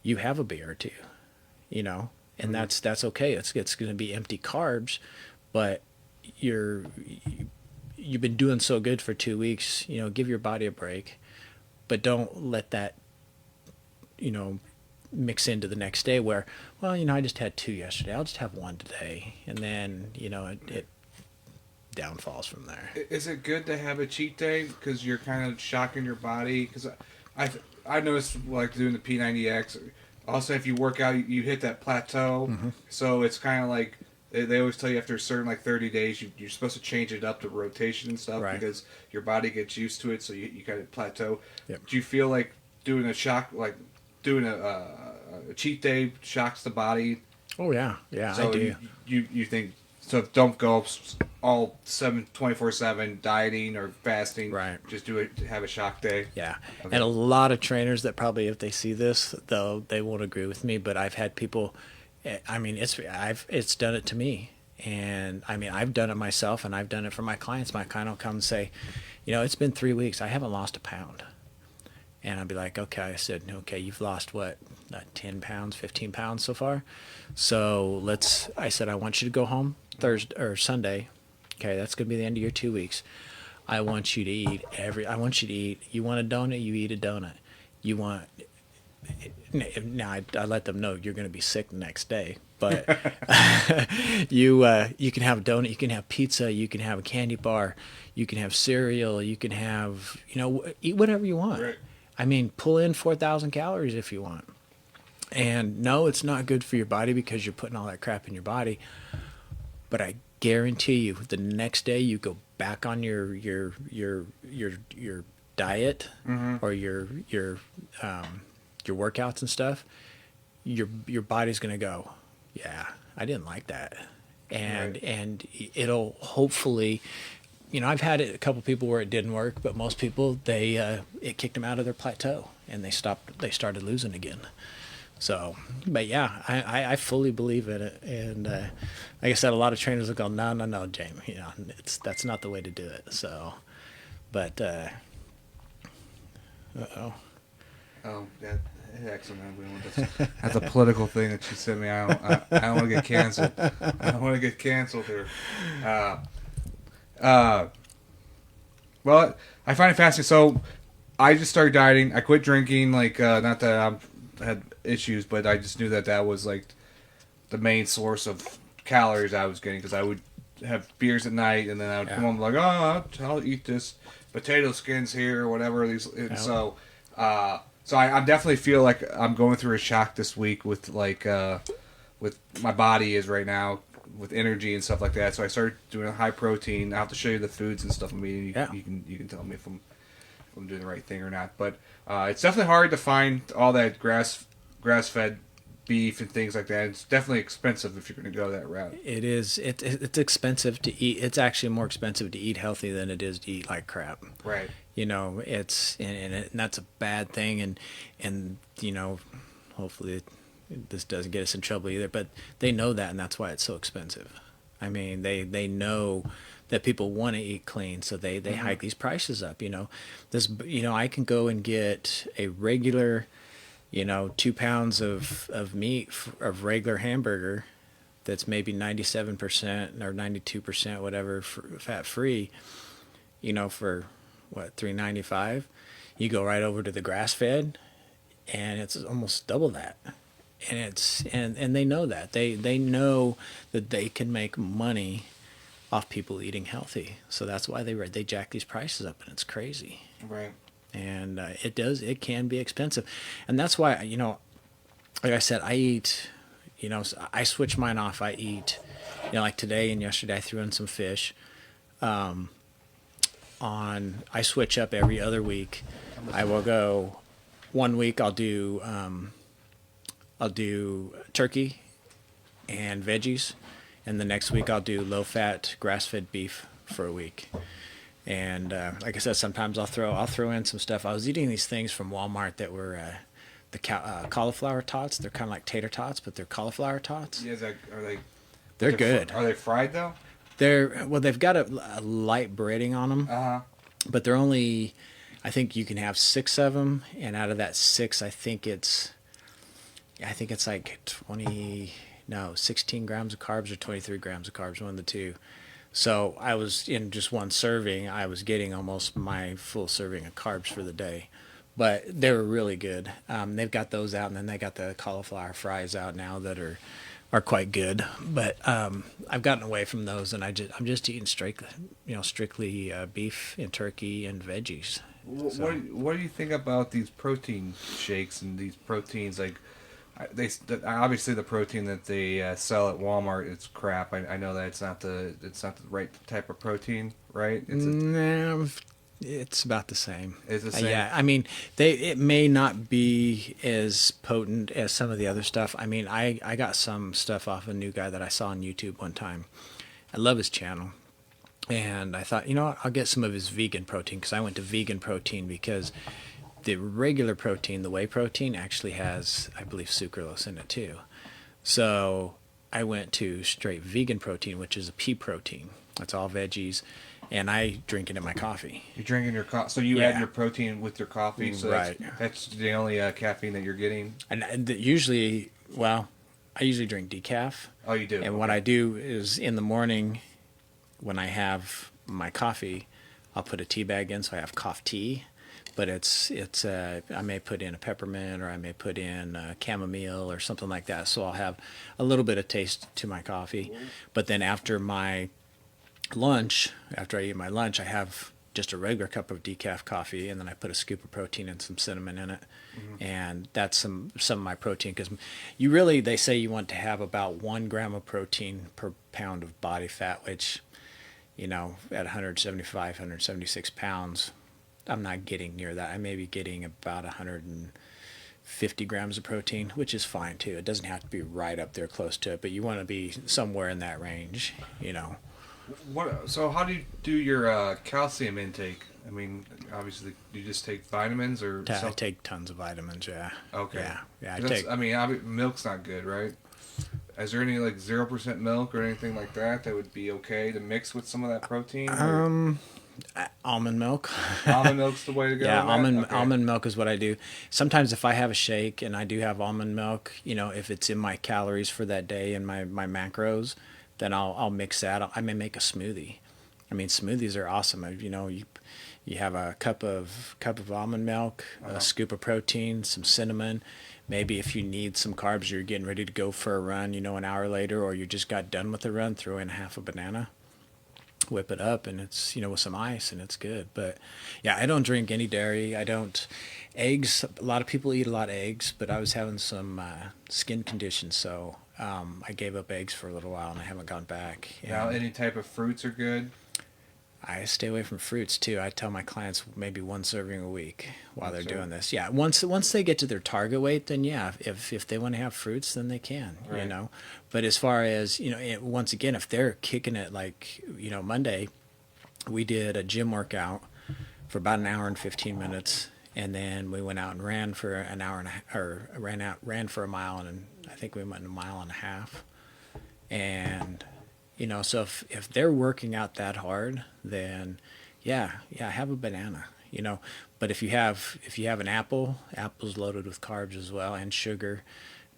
you have a beer or two, and mm-hmm. that's okay. It's going to be empty carbs, but you've been doing so good for 2 weeks, give your body a break, but don't let that, mix into the next day where, well, I just had 2 yesterday, I'll just have 1 today. And then, it downfalls from there. Is it good to have a cheat day because you're kind of shocking your body? Because I noticed, like, doing the P90X, also if you work out, you hit that plateau. Mm-hmm. So it's kind of like, they always tell you after a certain, like, 30 days, you're supposed to change it up to rotation and stuff, right, because your body gets used to it, so you kind of plateau. Yep. Do you feel like doing a cheat day shocks the body? Oh yeah, so I do. You think so? Don't go all 24/7 dieting or fasting. Right. Just have a shock day. Yeah, okay. And a lot of trainers that probably, if they see this, they won't agree with me. But I've had people. I mean, it's done it to me, and I mean, I've done it myself, and I've done it for my clients. My client will come and say, it's been 3 weeks, I haven't lost a pound. And I'd be like, okay. I said, okay, you've lost what, 10 pounds, 15 pounds so far? So I said, I want you to go home Thursday or Sunday. Okay, that's going to be the end of your 2 weeks. I want you to eat you want a donut, you eat a donut. Now I let them know you're going to be sick the next day. But you can have a donut, you can have pizza, you can have a candy bar, you can have cereal, you can have, eat whatever you want. Right. I mean, pull in 4,000 calories if you want. And no, it's not good for your body because you're putting all that crap in your body. But I guarantee you, the next day you go back on your diet, mm-hmm. or your workouts and stuff. Your body's gonna go, yeah, I didn't like that, and right. And it'll hopefully. I've had a couple people where it didn't work, but most people, it kicked them out of their plateau, and they started losing again. So, but yeah, I fully believe in it. And like I said, a lot of trainers will go, no, Jamie, that's not the way to do it. So, but, uh-oh. Oh, excellent. That's a political thing that she sent me. I don't want to get canceled. I don't want to get canceled here. Well, I find it fascinating. So, I just started dieting. I quit drinking. Like, not that I had issues, but I just knew that was like the main source of calories I was getting, because I would have beers at night, and then I would come home like, oh, I'll eat this potato skins here or whatever. So I definitely feel like I'm going through a shock this week with with my body is right now, with energy and stuff like that. So I started doing a high protein. I'll have to show you the foods and stuff I'm eating. You can tell me if I'm doing the right thing or not. But it's definitely hard to find all that grass-fed beef and things like that. It's definitely expensive if you're going to go that route. It is. It's expensive to eat. It's actually more expensive to eat healthy than it is to eat like crap. Right. It's and that's a bad thing. And hopefully this doesn't get us in trouble either. But they know that, and that's why it's so expensive. I mean, they know that people want to eat clean, so they mm-hmm. hike these prices up. I can go and get a regular, 2 pounds of meat, of regular hamburger that's maybe 97% or 92%, whatever, fat free, for what, $3.95. You go right over to the grass fed, and it's almost double that. And and they know that they know that they can make money off people eating healthy. So that's why they jack these prices up, and it's crazy. Right. And it can be expensive, and that's why, like I said, I eat, I switch mine off. I eat, like today and yesterday I threw in some fish. I switch up every other week. I will go 1 week. I'll do turkey and veggies, and the next week I'll do low fat grass fed beef for a week. And like I said, sometimes I'll throw in some stuff. I was eating these things from Walmart that were cauliflower tots. They're kind of like tater tots, but they're cauliflower tots. Yeah, are they? They're good. Are they fried though? They've got a light breading on them, but they're only. I think you can have 6 of them, and out of that 6, I think it's like 16 grams of carbs or 23 grams of carbs, one of the two. So I was in just one serving, I was getting almost my full serving of carbs for the day. But they were really good. They've got those out, and then they got the cauliflower fries out now that are quite good. But I've gotten away from those, and I'm just eating strictly beef and turkey and veggies. So. What do you think about these protein shakes and these proteins? Like, obviously the protein that they sell at Walmart is crap. I know that it's not the right type of protein, right? It's about the same. It's the same. Yeah, I mean, it may not be as potent as some of the other stuff. I mean, I got some stuff off a new guy that I saw on YouTube one time. I love his channel. And I thought, what, I'll get some of his vegan protein, because I went to vegan protein because the regular protein, the whey protein, actually has, I believe, sucralose in it too. So I went to straight vegan protein, which is a pea protein. It's all veggies, and I drink it in my coffee. You're drinking your coffee, so you add your protein with your coffee. So right. That's the only caffeine that you're getting. And usually, I usually drink decaf. Oh, you do. And what I do is in the morning, when I have my coffee, I'll put a tea bag in, so I have cough tea. But I may put in a peppermint, or I may put in chamomile or something like that. So I'll have a little bit of taste to my coffee. But then after my lunch, after I eat my lunch, I have just a regular cup of decaf coffee, and then I put a scoop of protein and some cinnamon in it. Mm-hmm. And that's some of my protein, because they say you want to have about 1 gram of protein per pound of body fat, which, at 175, 176 pounds, I'm not getting near that. I may be getting about 150 grams of protein, which is fine too. It doesn't have to be right up there close to it, but you want to be somewhere in that range, So how do you do your calcium intake? I mean, obviously, do you just take vitamins or something? I take tons of vitamins, yeah. Okay. Yeah. Milk's not good, right? Is there any 0% milk or anything like that would be okay to mix with some of that protein? Almond milk. Almond milk's the way to go. Yeah, almond milk is what I do. Sometimes if I have a shake and I do have almond milk, if it's in my calories for that day and my macros, then I'll mix that. I may make a smoothie. I mean, smoothies are awesome. You have a cup of almond milk, a scoop of protein, some cinnamon. Maybe if you need some carbs, you're getting ready to go for a run, an hour later, or you just got done with the run, throw in half a banana. Whip it up, and it's with some ice, and it's good. But yeah, I don't drink any dairy. I don't eggs. A lot of people eat a lot of eggs, but I was having some skin conditions, so I gave up eggs for a little while, and I haven't gone back. Now, any type of fruits are good. I stay away from fruits too. I tell my clients maybe 1 serving a week while they're doing this. Yeah, once they get to their target weight, then yeah, if they want to have fruits, then they can. Right. But as far as once again, if they're kicking it Monday, we did a gym workout for about an hour and 15 minutes, and then we went out and ran for an hour and ran for a mile, and I think we went a mile and a half, and. So if they're working out that hard, then yeah, have a banana. But if you have an apple, apple's loaded with carbs as well and sugar.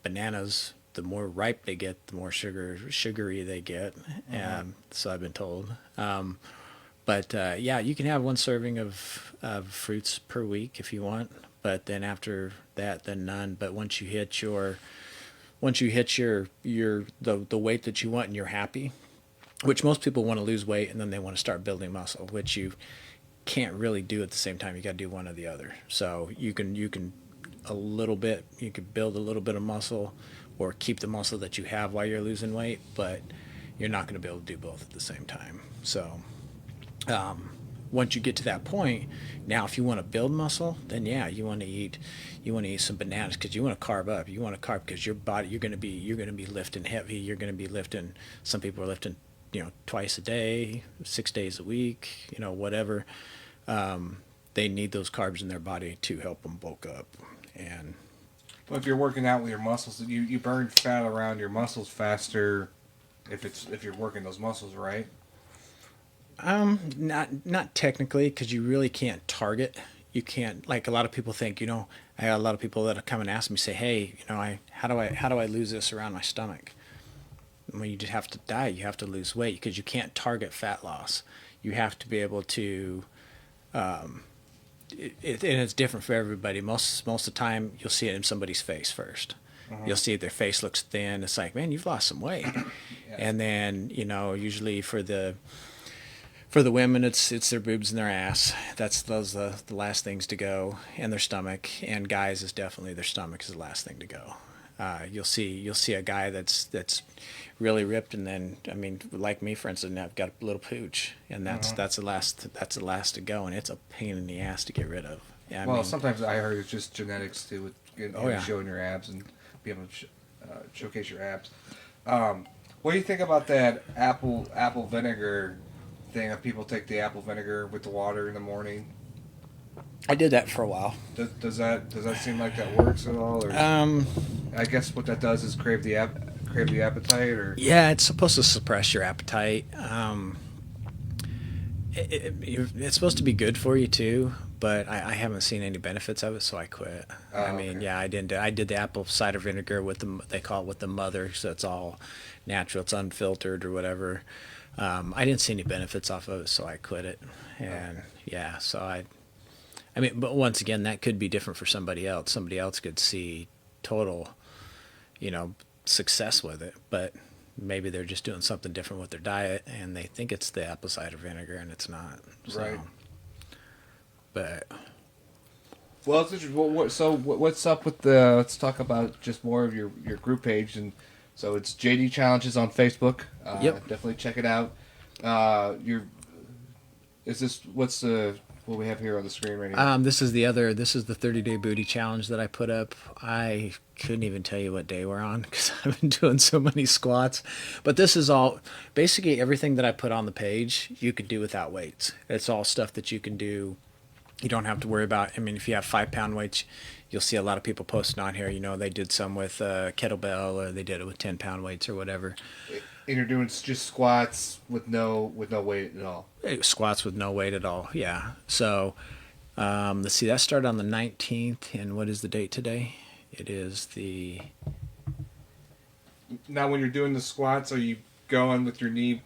Bananas, the more ripe they get, the more sugary they get. Mm-hmm. So I've been told. But you can have 1 serving of fruits per week if you want. but then after that, then none. But once you hit the weight that you want and you're happy, which most people want to lose weight and then they want to start building muscle, which you can't really do at the same time. You got to do one or the other. So you can a little bit, you could build a little bit of muscle or keep the muscle that you have while you're losing weight, but you're not going to be able to do both at the same time. So once you get to that point, now if you want to build muscle, then yeah, you want to eat some bananas because you want to carb up. You want to carb because your body, you're going to be lifting heavy. You're going to be lifting. Some people are lifting, twice a day, 6 days a week, whatever. They need those carbs in their body to help them bulk up. And well, if you're working out with your muscles, you burn fat around your muscles faster if you're working those muscles, right? Not technically, because you really can't target. You can't, like a lot of people think. I got a lot of people that come and ask me, say, "Hey, how do I lose this around my stomach?" Well, you just have to diet. You have to lose weight because you can't target fat loss. You have to be able to. And it's different for everybody. Most of the time, you'll see it in somebody's face first. You'll see their face looks thin. It's like, man, you've lost some weight. Yeah. And then usually for the women, it's their boobs and their ass. Those are the last things to go, and their stomach. And guys is definitely their stomach is the last thing to go. You'll see a guy that's really ripped, and then like me, for instance, I've got a little pooch, and that's the last to go, and it's a pain in the ass to get rid of. Yeah, sometimes I heard it's just genetics too, with showing your abs and being able to showcase your abs. What do you think about that apple vinegar thing? If people take the apple vinegar with the water in the morning. I did that for a while. Does that seem like that works at all? Or I guess what that does is crave the appetite, or yeah, it's supposed to suppress your appetite. It's supposed to be good for you too, but I haven't seen any benefits of it, so I quit. Okay. Yeah, I didn't. I did the apple cider vinegar they call it with the mother, so it's all natural, it's unfiltered or whatever. I didn't see any benefits off of it, so I quit it. And okay. yeah, so but once again, that could be different for somebody else. Somebody else could see total, success with it, but maybe they're just doing something different with their diet, and they think it's the apple cider vinegar, and it's not. So, right. But well, it's interesting. So what's up with the? Let's talk about just more of your group page, and so it's JD Challenges on Facebook. Yep. Definitely check it out. What's what we have here on the screen right now? This is the 30-day booty challenge that I put up. I couldn't even tell you what day we're on because I've been doing so many squats. But this is all, basically everything that I put on the page, you could do without weights. It's all stuff that you can do. You don't have to worry about, if you have 5-pound weights, you'll see a lot of people posting on here, they did some with kettlebell, or they did it with 10-pound weights or whatever. And you're doing just squats with no weight at all. Squats with no weight at all, yeah. So, let's see, that started on the 19th, and what is the date today? It is the... Now, when you're doing the squats, are you going with your knee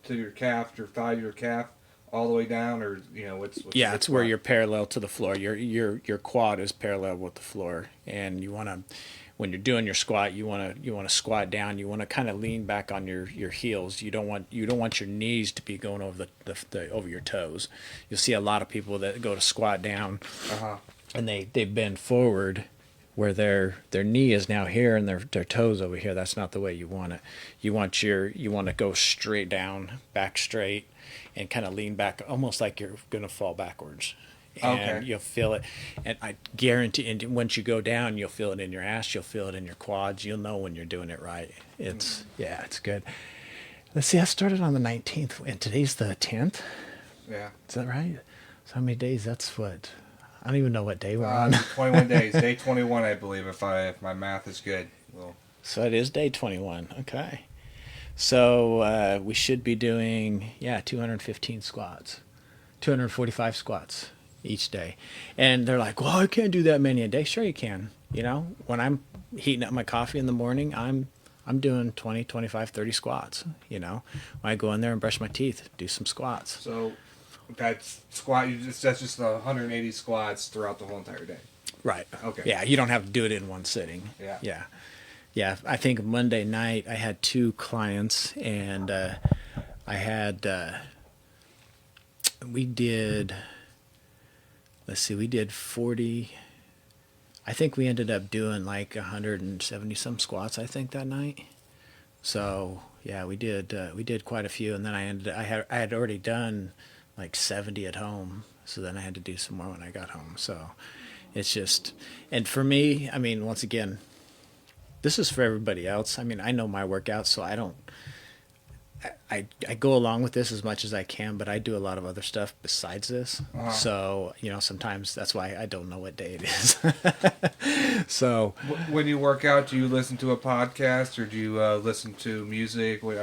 to your calf, your thigh to your calf, all the way down, or what's yeah, it's where you're parallel to the floor. Your quad is parallel with the floor, and you want to, when you're doing your squat, you want to squat down. You want to kind of lean back on your heels. You don't want your knees to be going over the over your toes. You'll see a lot of people that go to squat down, and they bend forward, where their knee is now here and their toes over here. That's not the way you want it. You want to go straight down, back straight, and kind of lean back, almost like you're going to fall backwards. And you'll feel it. And I guarantee, and once you go down, you'll feel it in your ass. You'll feel it in your quads. You'll know when you're doing it right. It's good. Let's see, I started on the 19th, and today's the 10th. Yeah. Is that right? So how many days? That's what... I don't even know what day we're on. 21 days. Day 21, I believe, if my math is good. Well, so it is day 21. Okay. So we should be doing, 215 squats. 245 squats each day. And they're like, well, I can't do that many a day. Sure you can. When I'm heating up my coffee in the morning, I'm doing 20, 25, 30 squats. When I go in there and brush my teeth, do some squats. So... That's just 180 squats throughout the whole entire day. Right. Okay. Yeah, you don't have to do it in one sitting. Yeah. Yeah. Yeah. I think Monday night I had 2 clients, and I had we did. Let's see, we did 40. I think we ended up doing like 170 some squats. I think that night. So yeah, we did quite a few, and then I had already done like 70 at home. So then I had to do some more when I got home. So it's just, and for me, I mean, once again, this is for everybody else. I mean, I know my workouts, so I don't. I go along with this as much as I can, but I do a lot of other stuff besides this. So, sometimes that's why I don't know what day it is. So, When you work out, do you listen to a podcast or do you listen to music? What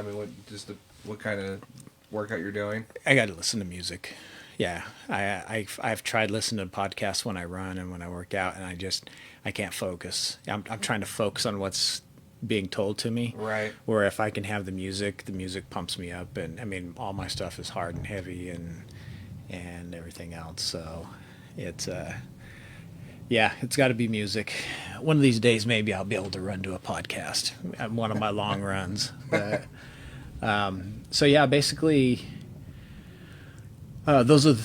kind of workout you're doing? I got to listen to music. Yeah, I've tried listening to podcasts when I run and when I work out, and I can't focus. I'm trying to focus on what's being told to me. Right. Where if I can have the music pumps me up, and I mean all my stuff is hard and heavy and everything else. So it's it's got to be music. One of these days maybe I'll be able to run to a podcast. One of my long runs. But, so yeah, basically those are the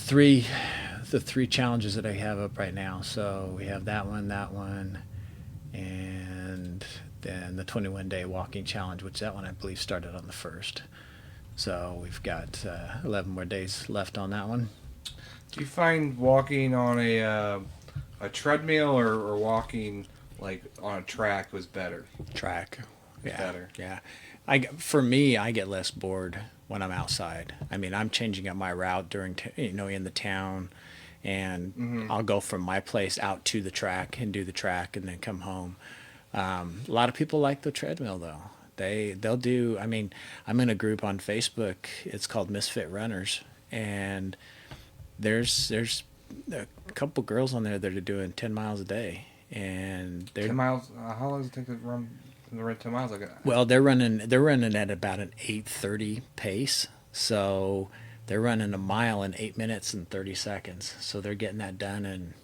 three challenges that I have up right now. So we have that one, and then the 21-day walking challenge, which that one I believe started on the 1st. So we've got 11 more days left on that one. Do you find walking on a treadmill or walking like on a track was better? Track. Yeah. Better. Yeah. For me, I get less bored when I'm outside. I mean, I'm changing up my route during, in the town, and I'll go from my place out to the track and do the track and then come home. A lot of people like the treadmill though. They'll do. I mean, I'm in a group on Facebook. It's called Misfit Runners, and there's a couple girls on there that are doing 10 miles a day, and they're 10 miles. How long does it take to run 10 miles? Well, they're running at about an 8:30 pace, so they're running a mile in 8 minutes and 30 seconds. So they're getting that done in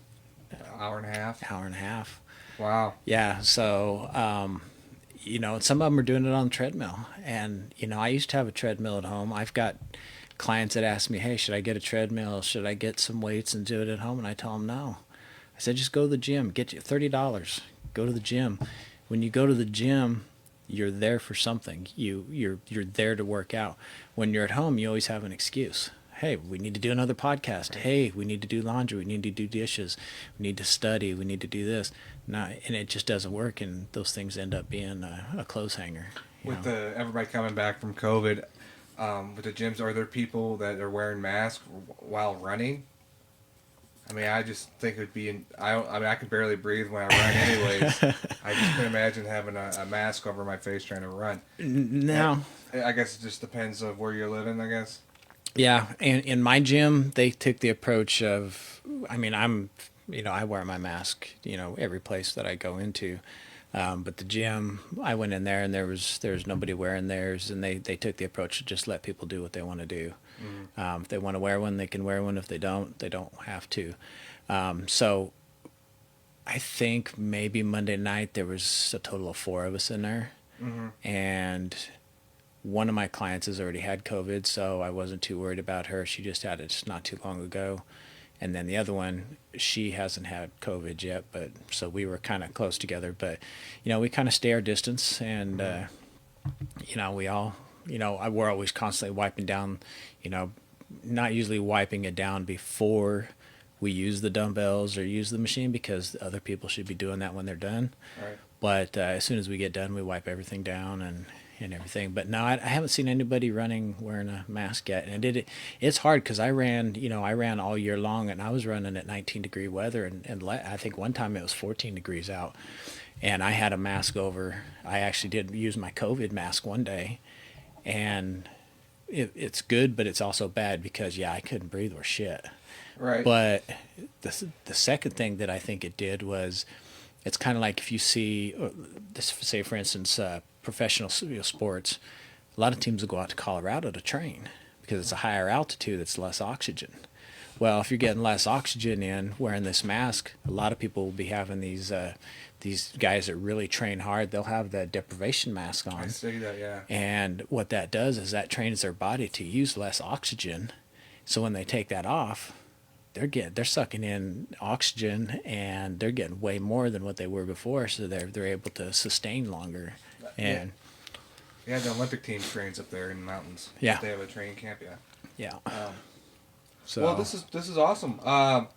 an hour and a half. Hour and a half. Wow. Yeah. So, some of them are doing it on the treadmill, and I used to have a treadmill at home. I've got clients that ask me, "Hey, should I get a treadmill? Should I get some weights and do it at home?" And I tell them no. I said, just go to the gym. Get you $30. Go to the gym. When you go to the gym, you're there for something. You're there to work out. When you're at home, you always have an excuse. Hey, we need to do another podcast. Hey, we need to do laundry. We need to do dishes. We need to study. We need to do this. No, and it just doesn't work, and those things end up being a clothes hanger. With everybody coming back from COVID, with the gyms, are there people that are wearing masks while running? I mean, I just think it would be. I can barely breathe when I run, anyways. I just can imagine having a mask over my face trying to run. No, I guess it just depends on where you're living, I guess. Yeah, and in my gym, they took the approach of. I mean, I wear my mask, every place that I go into. But the gym, I went in there and there was nobody wearing theirs, and they took the approach to just let people do what they want to do. Mm-hmm. If they want to wear one, they can wear one. If they don't have to. So I think maybe Monday night there was a total of 4 of us in there, and one of my clients has already had COVID, so I wasn't too worried about her. She just had it just not too long ago. And then the other one, she hasn't had COVID yet, but so we were kind of close together. But, we kind of stay our distance, and, we all, we're always constantly wiping down, not usually wiping it down before we use the dumbbells or use the machine, because other people should be doing that when they're done. Right. But as soon as we get done, we wipe everything down and everything. But no, I haven't seen anybody running wearing a mask yet. And it's hard because I ran all year long, and I was running at 19-degree weather, and I think one time it was 14 degrees out, and I had a mask over. I actually did use my COVID mask one day, and it's good, but it's also bad because I couldn't breathe or shit. Right. But the second thing that I think it did was, it's kind of like if you see, say for instance, professional sports, a lot of teams will go out to Colorado to train because it's a higher altitude, it's less oxygen. Well, if you're getting less oxygen in wearing this mask, a lot of people will be having these guys that really train hard. They'll have the deprivation mask on. I see that, yeah. And what that does is that trains their body to use less oxygen. So when they take that off, they're sucking in oxygen, and they're getting way more than what they were before. So they're able to sustain longer. And yeah, the Olympic team trains up there in the mountains. Yeah. They have a training camp. Yeah. yeah. So Well, this is awesome. I'm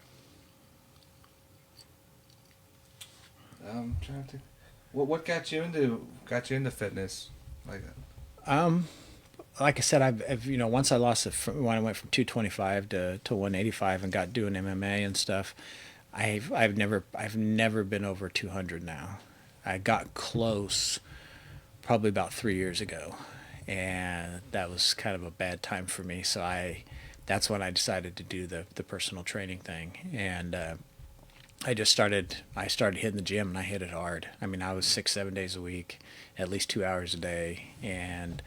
trying to think. What got you into fitness like that? like I said, I've once I lost when I went from 225 to 185 and got doing MMA and stuff, I've never been over 200 now. I got close probably about 3 years ago, and that was kind of a bad time for me. So that's when I decided to do the personal training thing, and I started hitting the gym, and I hit it hard. I mean, I was 6-7 days a week, at least 2 hours a day, and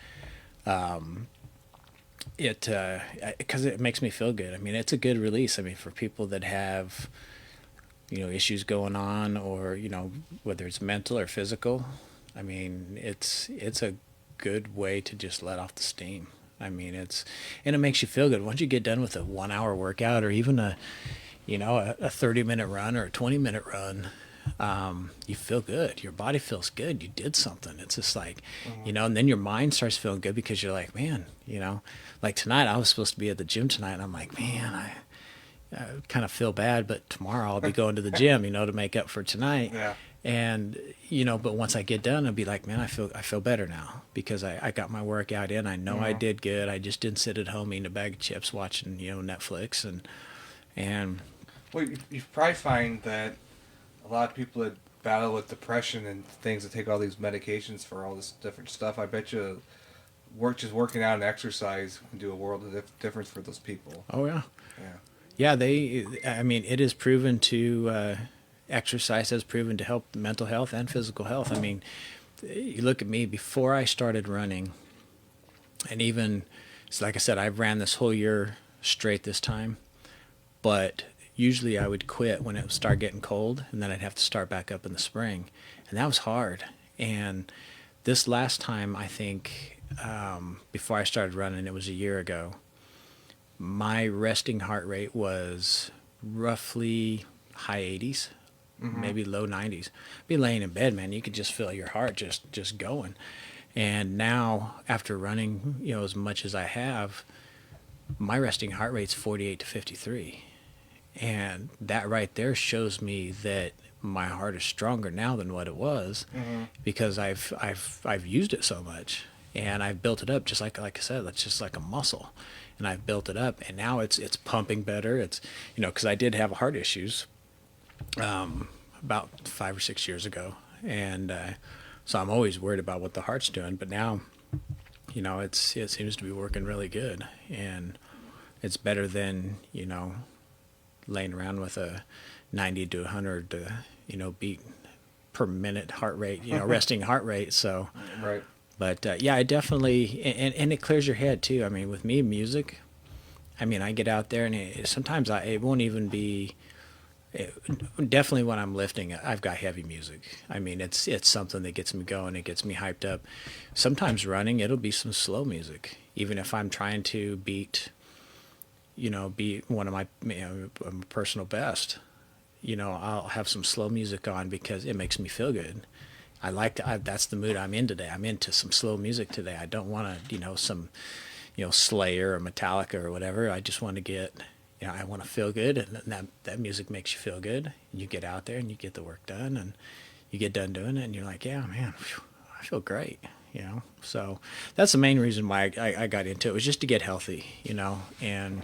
because it makes me feel good. I mean, it's a good release. I mean, for people that have issues going on, or whether it's mental or physical, I mean, it's a good way to just let off the steam. I mean, and it makes you feel good once you get done with a 1 hour workout, or even a 30-minute run or a 20-minute run. You feel good. Your body feels good. You did something. It's just like, and then your mind starts feeling good, because you're like, man, like tonight I was supposed to be at the gym tonight, and I'm like, man, I kind of feel bad, but tomorrow I'll be going to the gym, to make up for tonight. Yeah. And, but once I get done, I'll be like, man, I feel better now, because I got my workout in. I know I did good. I just didn't sit at home eating a bag of chips watching, Netflix and Well, you probably find that a lot of people that battle with depression and things that take all these medications for all this different stuff, I bet you working out and exercise can do a world of difference for those people. Oh yeah. Yeah. Yeah, it is proven to, exercise has proven to help mental health and physical health. I mean, you look at me before I started running, and even, so like I said, I've ran this whole year straight this time, but usually I would quit when it would start getting cold, and then I'd have to start back up in the spring, and that was hard. And this last time, I think, before I started running, it was a year ago, my resting heart rate was roughly high 80s, maybe low 90s. Be laying in bed, man, you could just feel your heart just going. And now, after running, as much as I have, my resting heart rate's 48 to 53. And that right there shows me that my heart is stronger now than what it was, because I've used it so much, and I've built it up, just like I said, it's just like a muscle, and I've built it up, and now it's pumping better. It's because I did have heart issues about 5 or 6 years ago, and so I'm always worried about what the heart's doing. But now, it seems to be working really good, and it's better than laying around with a 90 to 100 beat per minute heart rate, resting heart rate. So Right. but yeah, I definitely, and it clears your head too. I mean, with me, music, I mean, I get out there, and sometimes it won't even be, definitely when I'm lifting, I've got heavy music. I mean, it's something that gets me going. It gets me hyped up. Sometimes running, it'll be some slow music, even if I'm trying to beat one of my personal best. I'll have some slow music on, because it makes me feel good. That's the mood I'm in today. I'm into some slow music today. I don't want to, some, Slayer or Metallica or whatever. I just want to get, I want to feel good, and that music makes you feel good. And you get out there and you get the work done, and you get done doing it, and you're like, yeah, man, I feel great. So that's the main reason why I got into it, was just to get healthy, and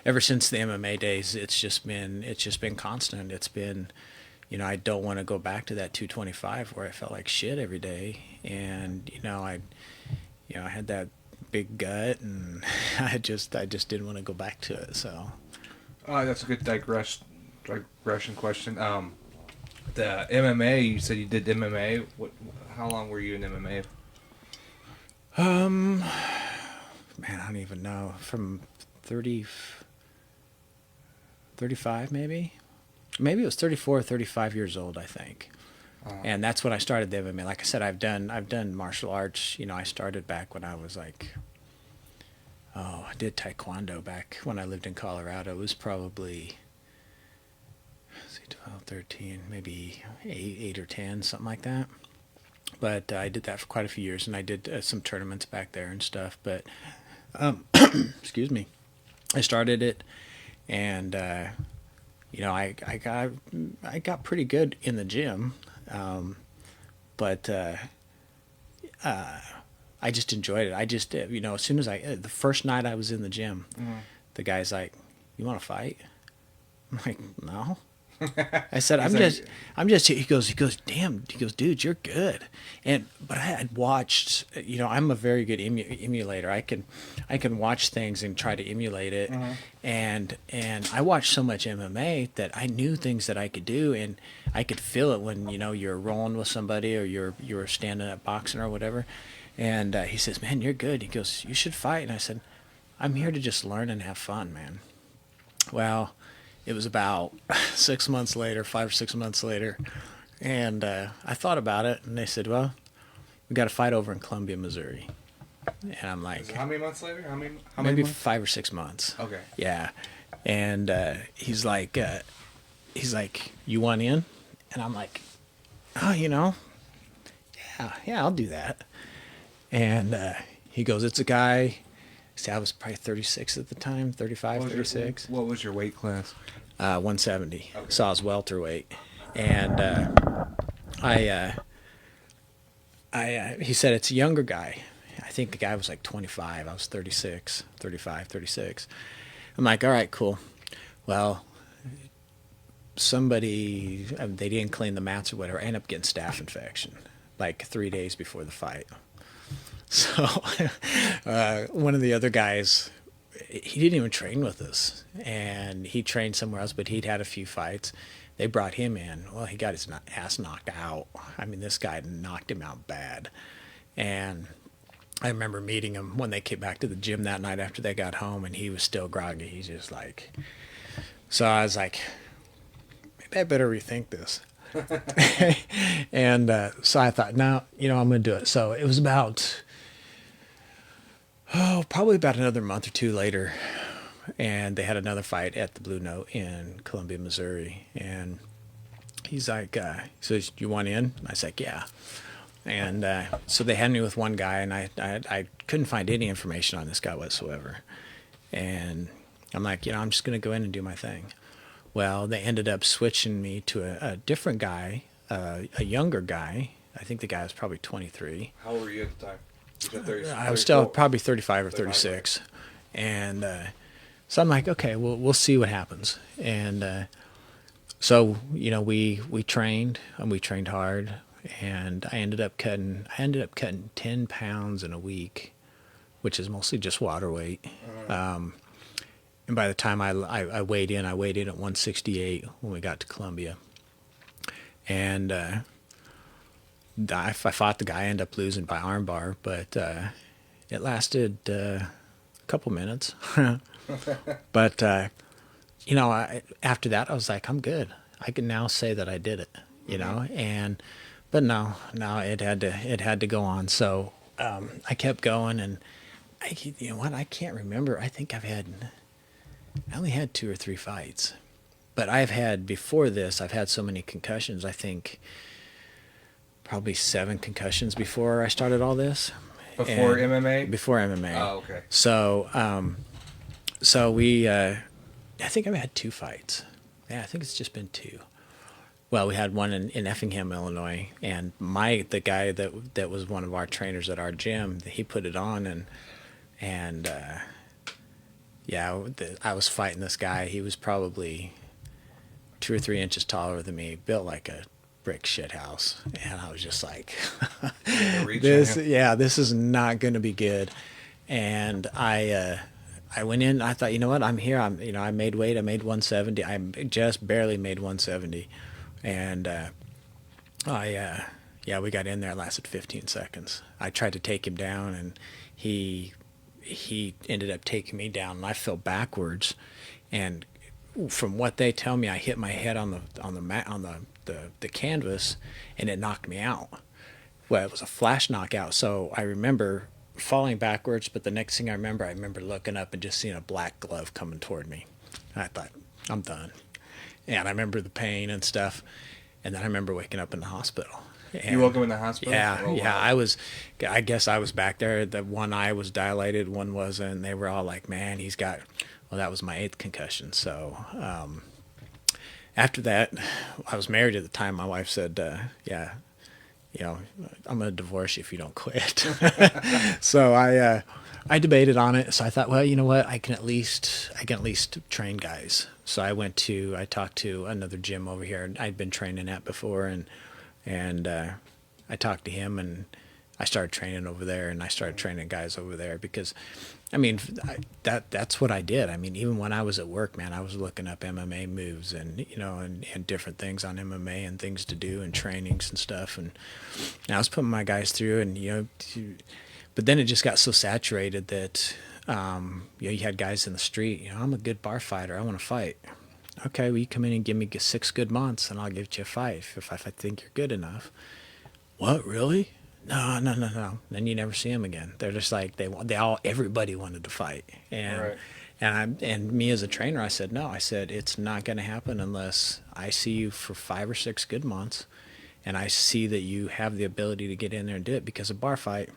ever since the MMA days, it's just been constant. It's been, I don't want to go back to that 225 where I felt like shit every day. And, I had that big gut, and I just didn't want to go back to it. So, that's a good digression question. The MMA, you said you did MMA. How long were you in MMA? Man, I don't even know. From 30, 35 maybe. Maybe it was 34 or 35 years old, I think. And that's when I started the MMA. Like I said, I've done martial arts. You know, I started back when I was like, I did Taekwondo back when I lived in Colorado. It was probably, let's see, 12, 13, maybe 8 or 10, something like that. But I did that for quite a few years, and I did some tournaments back there and stuff. But, excuse me, I started it, and you know, I got pretty good in the gym, but I just enjoyed it. I just, you know, as soon as the first night I was in the gym, the guy's like, "You want to fight?" I'm like, "No." I said, I'm just, he goes, "Damn," he goes, "Dude, you're good." But I had watched, you know, I'm a very good emulator. I can watch things and try to emulate it. And I watched so much MMA that I knew things that I could do, and I could feel it when, you know, you're rolling with somebody or you're standing up boxing or whatever. And he says, "Man, you're good." He goes, "You should fight." And I said, "I'm here to just learn and have fun, man." Well, it was about 6 months later, 5 or 6 months later, and I thought about it, and they said, "Well, we got to fight over in Columbia, Missouri." And I'm like, How many months later? How many maybe months? 5 or 6 months. Okay. Yeah. And he's like, "You want in?" And I'm like, "Oh, you know, yeah, I'll do that." And he goes, "It's a guy." See, I was probably 36 at the time, 35, 36. What was your weight class? 170. Okay. So I was welterweight. And he said, "It's a younger guy." I think the guy was like 25. I was 36, 35, 36. I'm like, "All right, cool." Well, they didn't clean the mats or whatever. I ended up getting staph infection like 3 days before the fight. So one of the other guys, he didn't even train with us, and he trained somewhere else, but he'd had a few fights. They brought him in. Well, he got his ass knocked out. I mean, this guy knocked him out bad. And I remember meeting him when they came back to the gym that night after they got home, and he was still groggy. He's just like, so I was like, maybe I better rethink this. And so I thought, no, you know, I'm going to do it. So it was probably about another month or two later, and they had another fight at the Blue Note in Columbia, Missouri. And he's like, he says, "You want in?" I was like, "Yeah." And so they had me with one guy, and I couldn't find any information on this guy whatsoever. And I'm like, you know, I'm just going to go in and do my thing. Well, they ended up switching me to a different guy, a younger guy. I think the guy was probably 23. How old were you at the time? I was still probably 35 or 36. And so I'm like, okay, we'll see what happens. And so, you know, we trained, and we trained hard, and I ended up cutting 10 pounds in a week, which is mostly just water weight. And by the time I weighed in at 168 when we got to Columbia. And I fought the guy, I ended up losing by armbar, but it lasted a couple minutes. But, you know, after that, I was like, I'm good. I can now say that I did it, you know. But no, it had to go on. So I kept going, and you know what? I can't remember. I think I only had 2 or 3 fights, but before this, I've had so many concussions. I think probably 7 concussions before I started all this. Before MMA? Before MMA. Oh, okay. So, I think I've had 2 fights. Yeah, I think it's just been 2. Well, we had one in Effingham, Illinois, and the guy that was one of our trainers at our gym, he put it on, and I was fighting this guy. He was probably 2 or 3 inches taller than me, built like a brick shit house, and I was just like, this is not going to be good. And I went in. I thought, you know what? I'm here. I made weight. I made 170. I just barely made 170, and we got in there. It lasted 15 seconds. I tried to take him down, and he ended up taking me down, and I fell backwards. And from what they tell me, I hit my head on the mat on the canvas, and it knocked me out. Well, it was a flash knockout. So I remember falling backwards, but the next thing I remember looking up and just seeing a black glove coming toward me. And I thought, I'm done. And I remember the pain and stuff. And then I remember waking up in the hospital. And You woke up in the hospital? yeah, Oh, yeah. wow. I guess I was back there. The one eye was dilated, one wasn't. And they were all like, man, he's got, well, that was my 8th concussion. So, after that, I was married at the time. My wife said, yeah, you know, I'm going to divorce you if you don't quit. So I debated on it. So I thought, well, you know what? I can at least train guys. So I talked to another gym over here I'd been training at before, and I talked to him, and I started training over there, and I started training guys over there because, I mean, that's what I did. I mean, even when I was at work, man, I was looking up MMA moves and, you know, and different things on MMA and things to do and trainings and stuff. And I was putting my guys through, and, you know, but then it just got so saturated that, you know, you had guys in the street, you know, I'm a good bar fighter. I want to fight. Okay, well, you come in and give me 6 good months, and I'll give you a fight if I think you're good enough. What, really? No, no, no, no. Then you never see them again. They're just like everybody wanted to fight, and Right. and me as a trainer, I said no. I said it's not going to happen unless I see you for 5 or 6 good months, and I see that you have the ability to get in there and do it. Because a bar fight,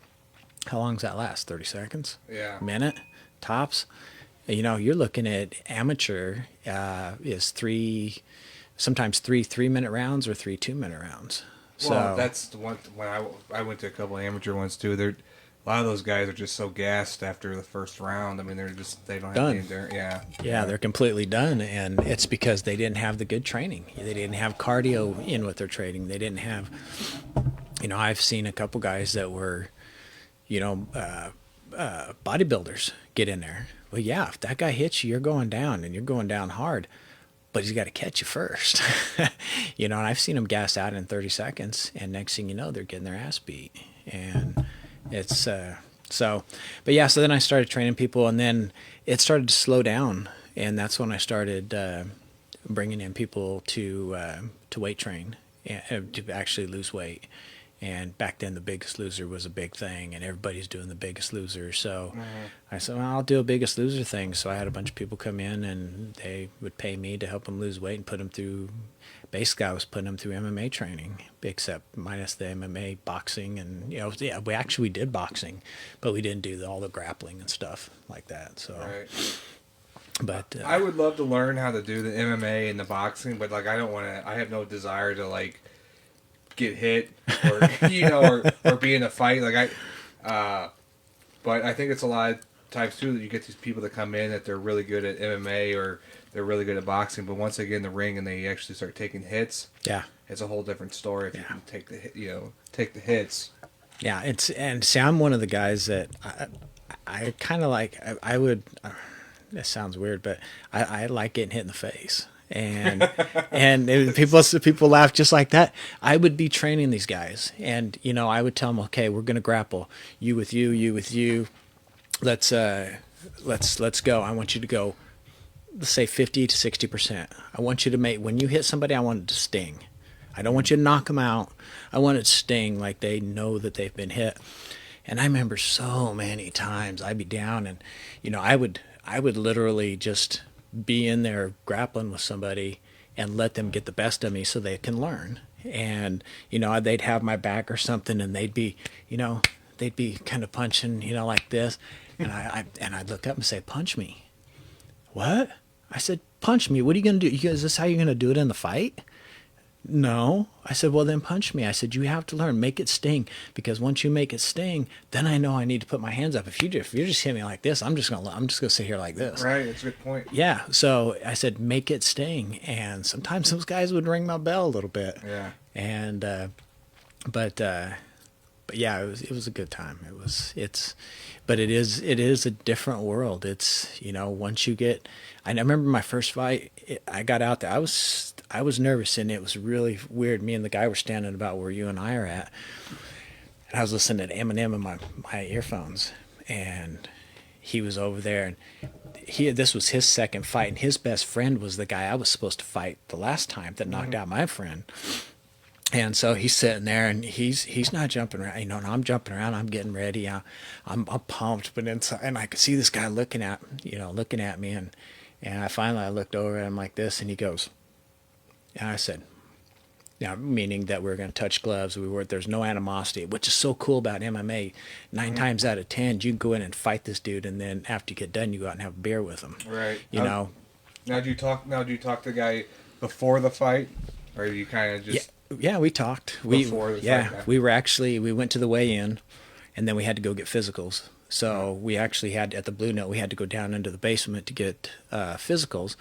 how long does that last? 30 seconds? Yeah. Minute, tops. You know, you're looking at amateur is sometimes 3 3-minute rounds or 3 2-minute rounds. Well, So that's the one. When I went to a couple of amateur ones too. A lot of those guys are just so gassed after the first round. I mean, they don't have Done. any endurance. Yeah. yeah, they're completely done, and it's because they didn't have the good training. They didn't have cardio in with their training. They didn't have, you know, I've seen a couple guys that were, you know, bodybuilders get in there. Well, yeah, if that guy hits you, you're going down, and you're going down hard. But he's got to catch you first. You know, and I've seen them gas out in 30 seconds, and next thing you know, they're getting their ass beat. And it's so, but yeah, so then I started training people, and then it started to slow down, and that's when I started bringing in people to weight train and to actually lose weight. And back then, the Biggest Loser was a big thing, and everybody's doing the Biggest Loser. So I said, well, I'll do a Biggest Loser thing. So I had a bunch of people come in, and they would pay me to help them lose weight and put them through. Basically, I was putting them through MMA training, except minus the MMA boxing. And, you know, yeah, we did boxing, but we didn't do all the grappling and stuff like that. So, Right. but I would love to learn how to do the MMA and the boxing, but like I don't want to. I have no desire to like get hit or you know or be in a fight. Like but I think it's a lot of times too that you get these people that come in that they're really good at MMA or they're really good at boxing, but once they get in the ring and they actually start taking hits, yeah. it's a whole different story. If you Yeah. can take the hit, take the hits. Yeah, see, I'm one of the guys that I kind of like. I would. That sounds weird, but I like getting hit in the face, and people laugh just like that. I would be training these guys, and you know, I would tell them, okay, we're gonna grapple. You with you, you with you. Let's go. I want you to go. Let's say 50 to 60%. I want you to make when you hit somebody, I want it to sting. I don't want you to knock them out. I want it to sting like they know that they've been hit. And I remember so many times I'd be down, and you know, I would literally just be in there grappling with somebody and let them get the best of me so they can learn. And you know, they'd have my back or something, and they'd be kind of punching, you know, like this, and I'd look up and say, "Punch me." What? I said, "Punch me. What are you gonna do? Is this how you're gonna do it in the fight?" No. I said, well, then punch me. I said, you have to learn, make it sting, because once you make it sting, then I know I need to put my hands up. If you just hit me like this, I'm just gonna sit here like this. Right, that's a good point. Yeah. So I said, make it sting, and sometimes those guys would ring my bell a little bit. Yeah. And but yeah, it was a good time. But it is a different world. It's, you know, once you get, I remember my first fight, I got out there, I was nervous, and it was really weird. Me and the guy were standing about where you and I are at, and I was listening to Eminem in my earphones, and he was over there, and this was his second fight, and his best friend was the guy I was supposed to fight the last time that knocked out my friend. And so he's sitting there, and he's not jumping around, you know. And I'm jumping around. I'm getting ready. I'm pumped, but inside, and I could see this guy looking at me, and I looked over at him like this, and he goes, and I said, yeah, meaning that we're going to touch gloves. There's no animosity, which is so cool about MMA. 9 times out of 10, you can go in and fight this dude, and then after you get done, you go out and have a beer with him. Right. You know. Now, do you talk to the guy before the fight, or you kind of just? Yeah, we talked. Before the fight, we went to the weigh-in, and then we had to go get physicals. So we actually had, at the Blue Note, we had to go down into the basement to get physicals.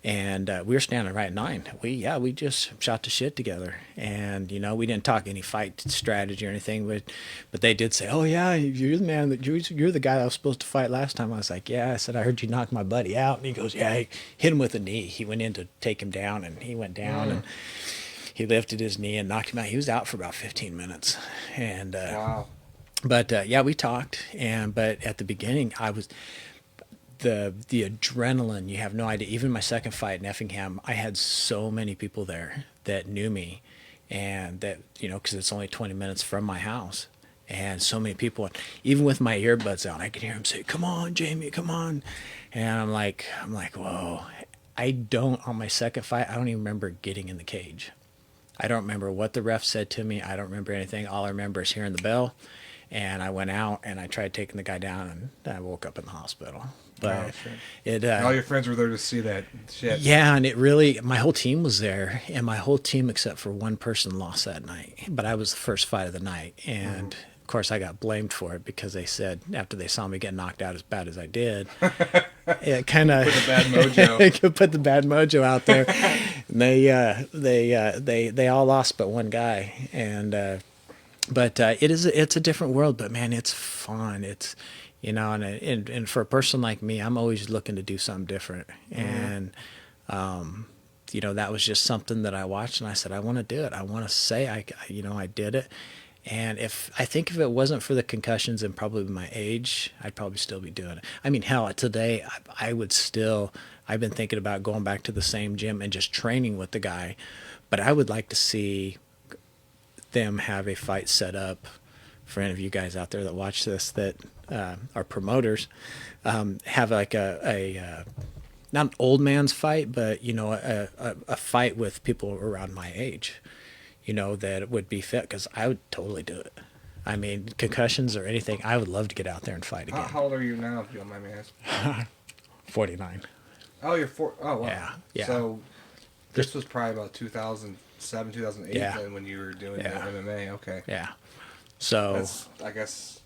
And we were standing right in line. We just shot the shit together, and you know, we didn't talk any fight strategy or anything, but they did say, "Oh yeah, you're the man that you're the guy I was supposed to fight last time." I was like, "Yeah," I said, "I heard you knock my buddy out," and he goes, "Yeah." He hit him with a knee. He went in to take him down, and he went down, and he lifted his knee and knocked him out. He was out for about 15 minutes, and wow. But we talked, but at the beginning, I was. The adrenaline, you have no idea. Even my second fight in Effingham, I had so many people there that knew me, and that, you know, because it's only 20 minutes from my house, and so many people, even with my earbuds on, I could hear them say, "Come on, Jamie, come on," and I'm like, whoa. On my second fight, I don't even remember getting in the cage. I don't remember what the ref said to me. I don't remember anything. All I remember is hearing the bell, and I went out and I tried taking the guy down, and I woke up in the hospital. But all your friends were there to see that shit. Yeah, and it really, my whole team was there, and my whole team except for one person lost that night. But I was the first fight of the night, and of course I got blamed for it because they said after they saw me get knocked out as bad as I did, it kind of put the bad mojo. Put the bad mojo out there. And they all lost but one guy, and but it's a different world. But man, it's fun. It's, you know, and for a person like me, I'm always looking to do something different. And, you know, that was just something that I watched, and I said, I want to do it. I want to say, I did it. And if it wasn't for the concussions and probably my age, I'd probably still be doing it. I mean, hell, today I've been thinking about going back to the same gym and just training with the guy. But I would like to see them have a fight set up for any of you guys out there that watch this that are promoters, have like a not an old man's fight, but, you know, a fight with people around my age, you know, that would be fit, because I would totally do it. I mean, concussions or anything, I would love to get out there and fight again. How old are you now, if you don't mind me asking? 49. Oh, you're 4. Oh, wow. Yeah. So this was probably about 2007, 2008 then, when you were doing the MMA. Okay. Yeah. So I guess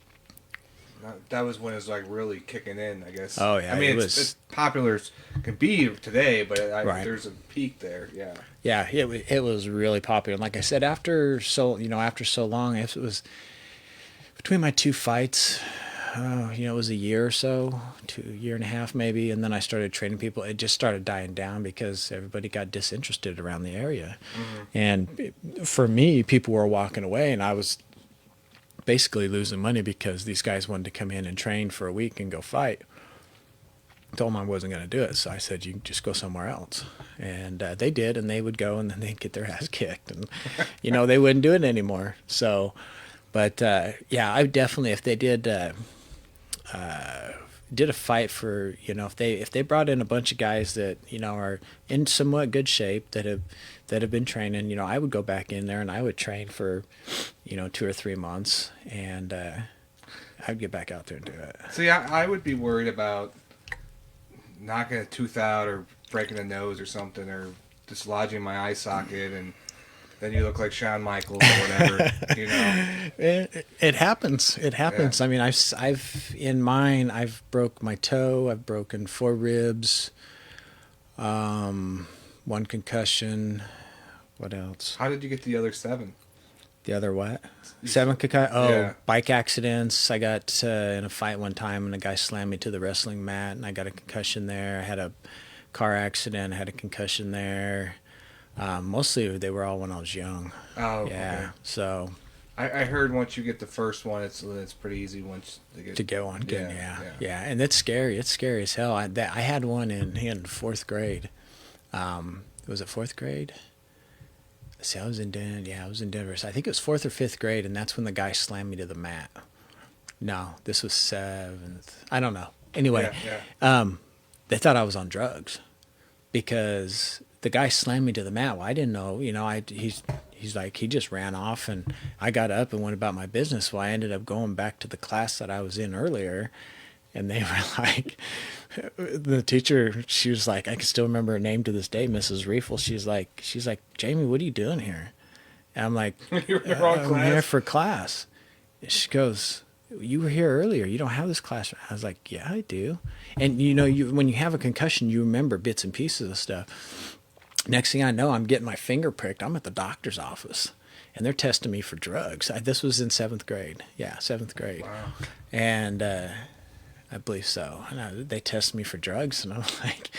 that was when it was like really kicking in, I guess. Oh yeah. I mean, it's popular as can be today, but there's a peak there. Yeah. Yeah, it was really popular. And like I said, after so long, it was between my two fights. It was a year or so, year and a half maybe, and then I started training people. It just started dying down because everybody got disinterested around the area, and for me, people were walking away, and I was basically losing money because these guys wanted to come in and train for a week and go fight. I told them I wasn't going to do it, so I said, you can just go somewhere else. And they did, and they would go, and then they'd get their ass kicked, and they wouldn't do it anymore. So, but I definitely, if they did a fight for, if they brought in a bunch of guys that are in somewhat good shape that have been training, I would go back in there and I would train for 2 or 3 months, and I'd get back out there and do it. See, I would be worried about knocking a tooth out or breaking a nose or something, or dislodging my eye socket, and then you look like Shawn Michaels or whatever. It happens. Yeah. I mean, I've broke my toe. I've broken 4 ribs. 1 concussion. What else? How did you get the other 7? The other what? 7 concussions? Oh, yeah. Bike accidents. I got in a fight one time, and a guy slammed me to the wrestling mat, and I got a concussion there. I had a car accident. I had a concussion there. Mostly they were all when I was young. Oh, yeah. okay. So, I heard once you get the first one, it's pretty easy once to go on again. Yeah, Yeah, and it's scary. It's scary as hell. I had one in fourth grade. Was it fourth grade? See, I was in Denver. Yeah, I was in Denver. So I think it was fourth or fifth grade, and that's when the guy slammed me to the mat. No, this was seventh. I don't know. Anyway, they thought I was on drugs because the guy slammed me to the mat. Well, I didn't know. He's like, he just ran off, and I got up and went about my business. Well, I ended up going back to the class that I was in earlier, and they were like, the teacher, she was like, I can still remember her name to this day, Mrs. Riefel. She's like, Jamie, what are you doing here? And I'm like, You're in the wrong I'm class. here for class. And she goes, you were here earlier. You don't have this class. I was like, yeah, I do. And when you have a concussion, you remember bits and pieces of stuff. Next thing I know, I'm getting my finger pricked. I'm at the doctor's office, and they're testing me for drugs. This was in seventh grade. Yeah, seventh grade. Wow. And I believe so. And they tested me for drugs, and I'm like,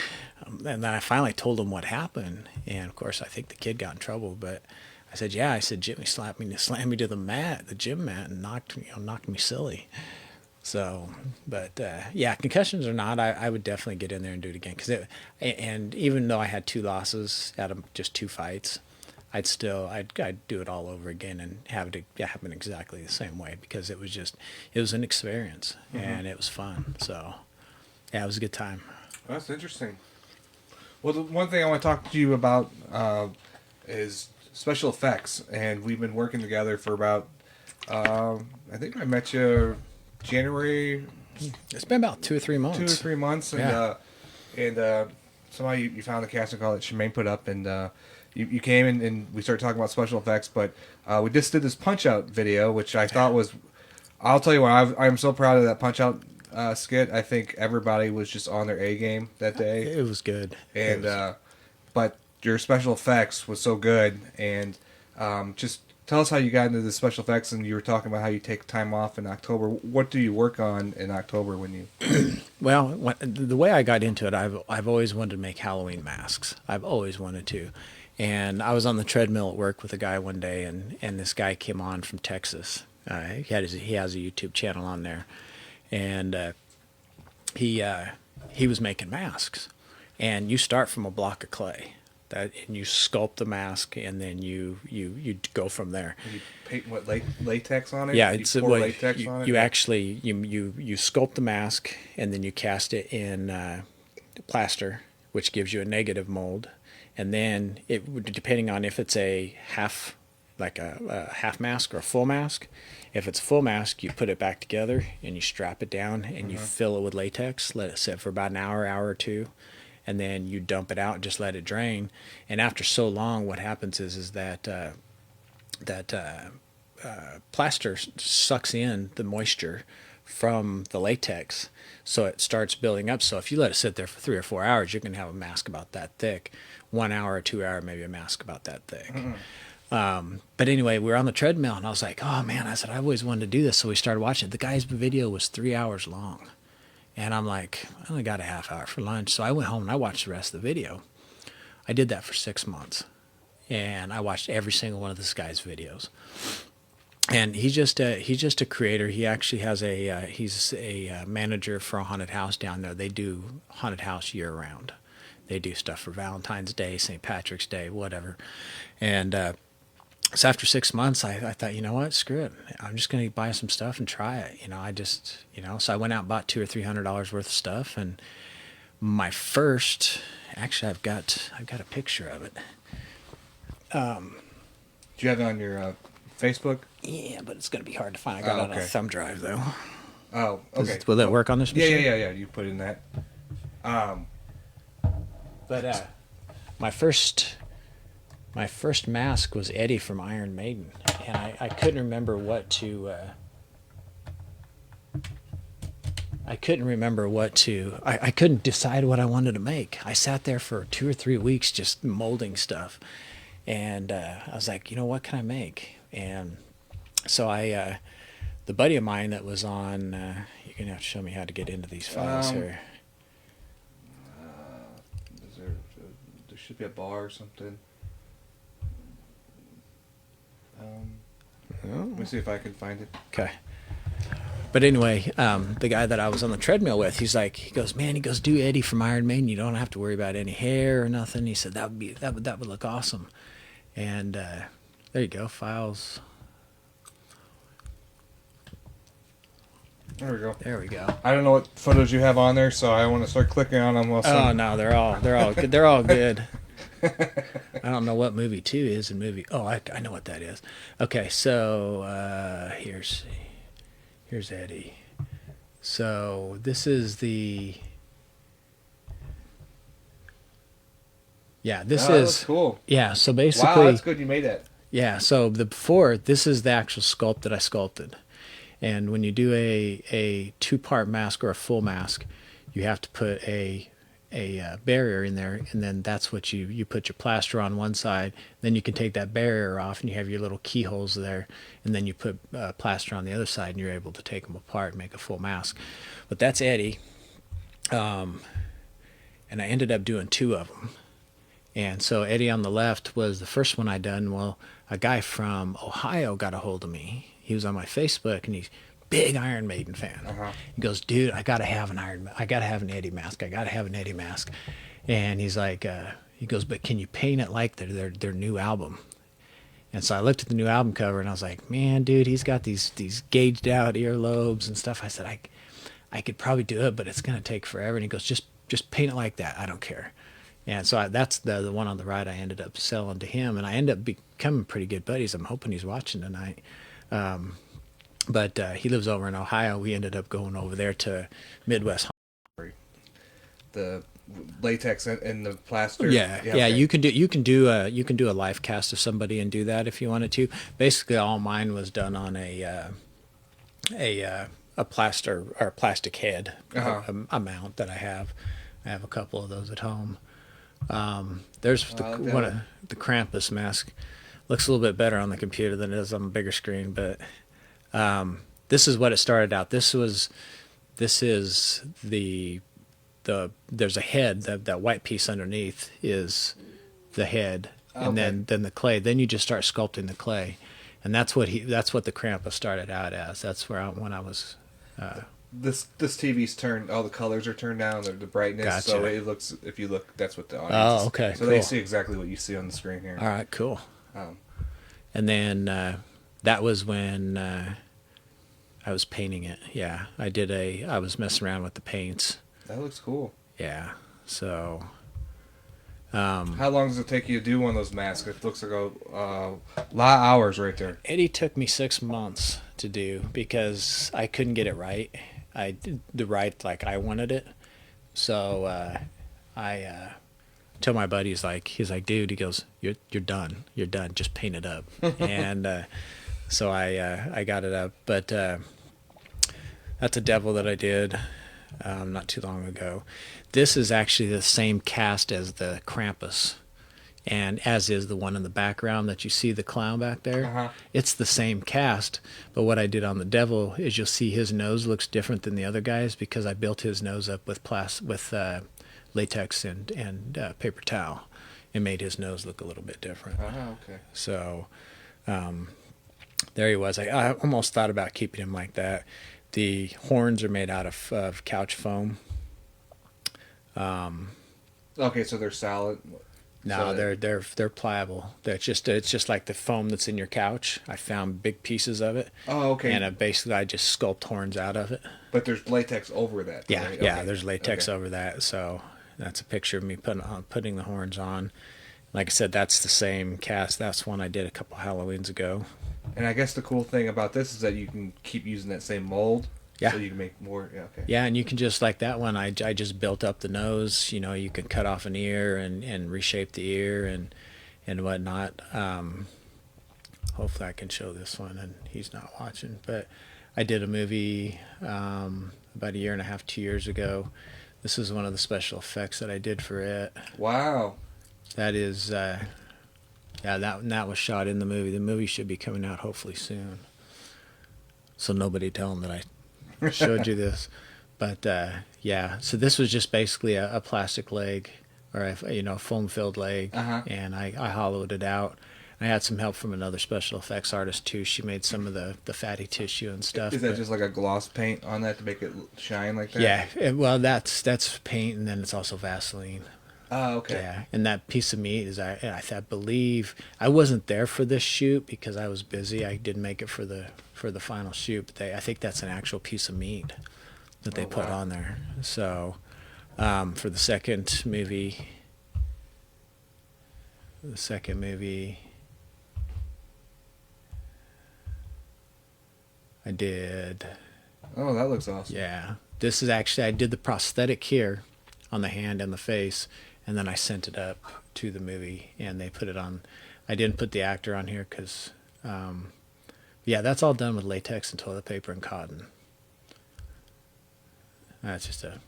and then I finally told them what happened. And of course, I think the kid got in trouble. But I said, yeah. I said, Jimmy slammed me to the gym mat, and knocked me silly. So, but yeah, concussions or not, I would definitely get in there and do it again. And even though I had 2 losses out of just 2 fights, I'd do it all over again and have it happen exactly the same way, because it was an experience, and it was fun. So, yeah, it was a good time. That's interesting. Well, the one thing I want to talk to you about is special effects, and we've been working together for about, I think I met you January. It's been about 2 or 3 months. 2 or 3 months, and somehow you found a casting call that Shemaine put up, and you came in and we started talking about special effects. But we just did this Punch Out video, which I thought was. I'll tell you what, I'm so proud of that Punch Out skit. I think everybody was just on their A game that day. It was good. And but your special effects was so good, and just tell us how you got into the special effects. And you were talking about how you take time off in October. What do you work on in October when you? Well, the way I got into it, I've always wanted to make Halloween masks. I've always wanted to. And I was on the treadmill at work with a guy one day, and this guy came on from Texas. He has a YouTube channel on there, and he was making masks. And you start from a block of clay, and you sculpt the mask, and then you go from there. You paint what, latex on it? Yeah, you it's pour latex on it. You actually you sculpt the mask, and then you cast it in plaster, which gives you a negative mold. And then depending on if it's a half mask or a full mask. If it's a full mask, you put it back together and you strap it down and you fill it with latex, let it sit for about an hour or two, and then you dump it out and just let it drain. And after so long, what happens is that plaster sucks in the moisture from the latex, so it starts building up. So if you let it sit there for 3 or 4 hours, you can have a mask about that thick. 1 hour or 2 hour, maybe a mask about that thick. But anyway, we were on the treadmill, and I was like, oh man, I said, I always wanted to do this. So we started watching it. The guy's video was 3 hours long. And I'm like, I only got a half hour for lunch. So I went home and I watched the rest of the video. I did that for 6 months. And I watched every single one of this guy's videos. And he's just a creator. He actually has he's a manager for a haunted house down there. They do haunted house year round. They do stuff for Valentine's Day, St. Patrick's Day, whatever. And so after 6 months, I thought, you know what, screw it. I'm just going to buy some stuff and try it. So I went out and bought $200 or $300 worth of stuff. And my first, actually, I've got a picture of it. Do you have it on your Facebook? Yeah, but it's going to be hard to find. I got it on a thumb drive, though. Oh, okay. Will that work on this machine? Yeah. You put in that. But my first mask was Eddie from Iron Maiden, and I couldn't remember what to. I couldn't decide what I wanted to make. I sat there for 2 or 3 weeks just molding stuff, and I was like, what can I make? And so the buddy of mine that was on, you're gonna have to show me how to get into these files here. There should be a bar or something. Let me see if I can find it. Okay. But anyway, the guy that I was on the treadmill with, he goes, man, do Eddie from Iron Maiden. You don't have to worry about any hair or nothing. He said that would look awesome. And there you go, files. There we go. There we go. I don't know what photos you have on there, so I want to start clicking on them. Oh no, they're all good. They're all good. I don't know what movie 2 is in movie. Oh, I know what that is. Okay, so here's Eddie. So this is the. Yeah, this is cool. Yeah, so basically. Wow, that's good. You made that. Yeah, so this is the actual sculpt that I sculpted. And when you do a 2-part mask or a full mask, you have to put a barrier in there, and then that's what you put your plaster on one side. Then you can take that barrier off, and you have your little keyholes there, and then you put plaster on the other side, and you're able to take them apart and make a full mask. But that's Eddie, and I ended up doing 2 of them. And so Eddie on the left was the first one I done. Well, a guy from Ohio got a hold of me. He was on my Facebook, and he's big Iron Maiden fan. He goes, dude, I gotta have an Eddie mask. I gotta have an Eddie mask. And he's like, he goes, but can you paint it like their new album? And so I looked at the new album cover, and I was like, man, dude, he's got these gauged out earlobes and stuff. I said, I could probably do it, but it's gonna take forever. And he goes, just paint it like that. I don't care. And so that's the one on the right I ended up selling to him, and I ended up becoming pretty good buddies. I'm hoping he's watching tonight. But he lives over in Ohio. We ended up going over there to Midwest. The latex and the plaster. Yeah. Okay. You can do a life cast of somebody and do that if you wanted to. Basically, all mine was done on a plaster or plastic head, a mount that I have. I have a couple of those at home. There's one of the Krampus mask. Looks a little bit better on the computer than it does on a bigger screen, but this is what it started out. This is the there's a head, that white piece underneath is the head, and then the clay. Then you just start sculpting the clay, and that's what the Krampus started out as. That's when I was. This TV's turned. All the colors are turned down. The brightness. Gotcha. So it looks. If you look, that's what the audience. Oh, okay. So cool. they see exactly what you see on the screen here. All right, cool. And then that was when I was painting it. Yeah, I was messing around with the paints. That looks cool. Yeah. So. How long does it take you to do one of those masks? It looks like a lot of hours right there. Eddie took me 6 months to do because I couldn't get it right. I did the right like I wanted it. So I told my buddy, he's like, dude, he goes, you're done. You're done. Just paint it up. And so I got it up. But that's a devil that I did not too long ago. This is actually the same cast as the Krampus, and as is the one in the background that you see the clown back there. It's the same cast, but what I did on the devil is you'll see his nose looks different than the other guys because I built his nose up with latex and paper towel and made his nose look a little bit different. Okay. So there he was. I almost thought about keeping him like that. The horns are made out of couch foam. Okay, so they're solid. No, they're pliable. It's just like the foam that's in your couch. I found big pieces of it. Oh, okay. And I just sculpt horns out of it. But there's latex over that. Yeah, right? yeah. Okay. There's latex over that. So that's a picture of me putting the horns on. Like I said, that's the same cast. That's one I did a couple Halloweens ago. And I guess the cool thing about this is that you can keep using that same mold. Yeah. So you can make more. Yeah. Okay. Yeah, and you can just like that one. I just built up the nose. You know, you can cut off an ear and reshape the ear and whatnot. Hopefully, I can show this one, and he's not watching. But I did a movie about a year and a half, 2 years ago. This is one of the special effects that I did for it. Wow. That is, that was shot in the movie. The movie should be coming out hopefully soon. So nobody tell them that I showed you this. But yeah, so this was just basically a plastic leg or a foam filled leg, and I hollowed it out. I had some help from another special effects artist too. She made some of the fatty tissue and stuff. Is that just like a gloss paint on that to make it shine like that? Yeah, well, that's paint, and then it's also Vaseline. Oh, okay. Yeah, and that piece of meat is I believe I wasn't there for this shoot because I was busy. I didn't make it for the final shoot, but I think that's an actual piece of meat that they put on there. So for the second movie, I did. Oh, that looks awesome. Yeah, this is actually I did the prosthetic here on the hand and the face, and then I sent it up to the movie, and they put it on. I didn't put the actor on here because, yeah, that's all done with latex and toilet paper and cotton. That's just a.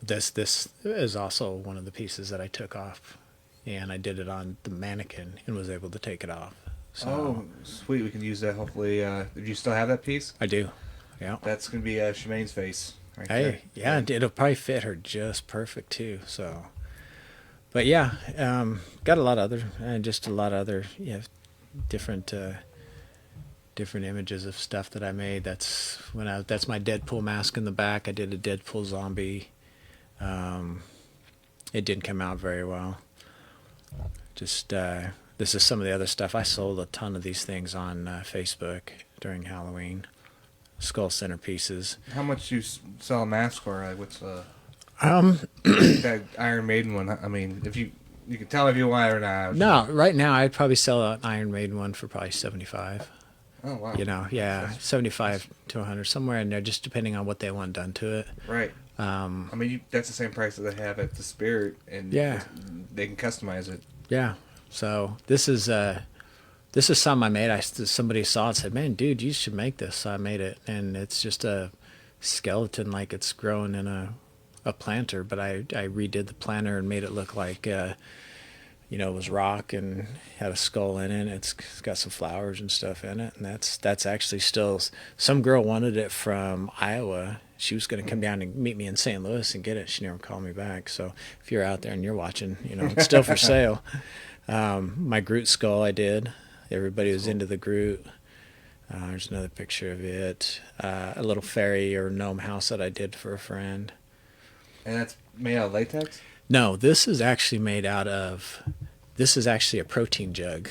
This is also one of the pieces that I took off, and I did it on the mannequin and was able to take it off. So, oh, sweet. We can use that hopefully. Do you still have that piece? I do. Yeah. That's going to be Shemaine's face. Right Hey, there. yeah, it'll probably fit her just perfect too. So, but yeah, got a lot of other, different, different images of stuff that I made. That's that's my Deadpool mask in the back. I did a Deadpool zombie. It didn't come out very well. Just this is some of the other stuff. I sold a ton of these things on Facebook during Halloween. Skull centerpieces. How much do you sell a mask for? Like, what's that Iron Maiden one? I mean, if you can tell me if you want it or not. No, right now I'd probably sell an Iron Maiden one for probably $75. Oh wow. You know, yeah, 75 to 100, somewhere in there, just depending on what they want done to it. Right. I mean, that's the same price that they have at the Spirit, and yeah, they can customize it. Yeah. So this is something I made. Somebody saw it and said, "Man, dude, you should make this." So I made it, and it's just a skeleton like it's growing in a planter. But I redid the planter and made it look like it was rock and had a skull in it. It's got some flowers and stuff in it, and that's actually still. Some girl wanted it from Iowa. She was going to come down and meet me in St. Louis and get it. She never called me back. So if you're out there and you're watching, it's still for sale. My Groot skull I did. Everybody was into the Groot. There's another picture of it. A little fairy or gnome house that I did for a friend. And that's made out of latex? No, this is actually a protein jug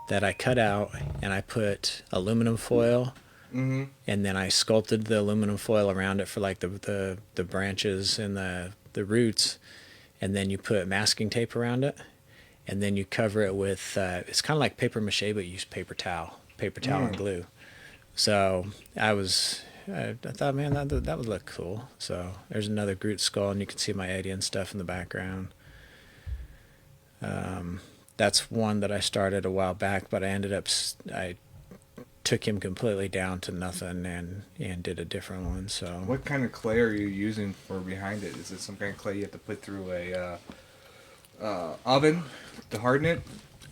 that I cut out, and I put aluminum foil, and then I sculpted the aluminum foil around it for like the branches and the roots, and then you put masking tape around it. And then you cover it with, it's kind of like paper mache, but you use paper towel and glue. So I thought, man, that would look cool. So there's another Groot skull, and you can see my Eddie and stuff in the background. That's one that I started a while back, but I took him completely down to nothing and did a different one. So what kind of clay are you using for behind it? Is it some kind of clay you have to put through a oven to harden it?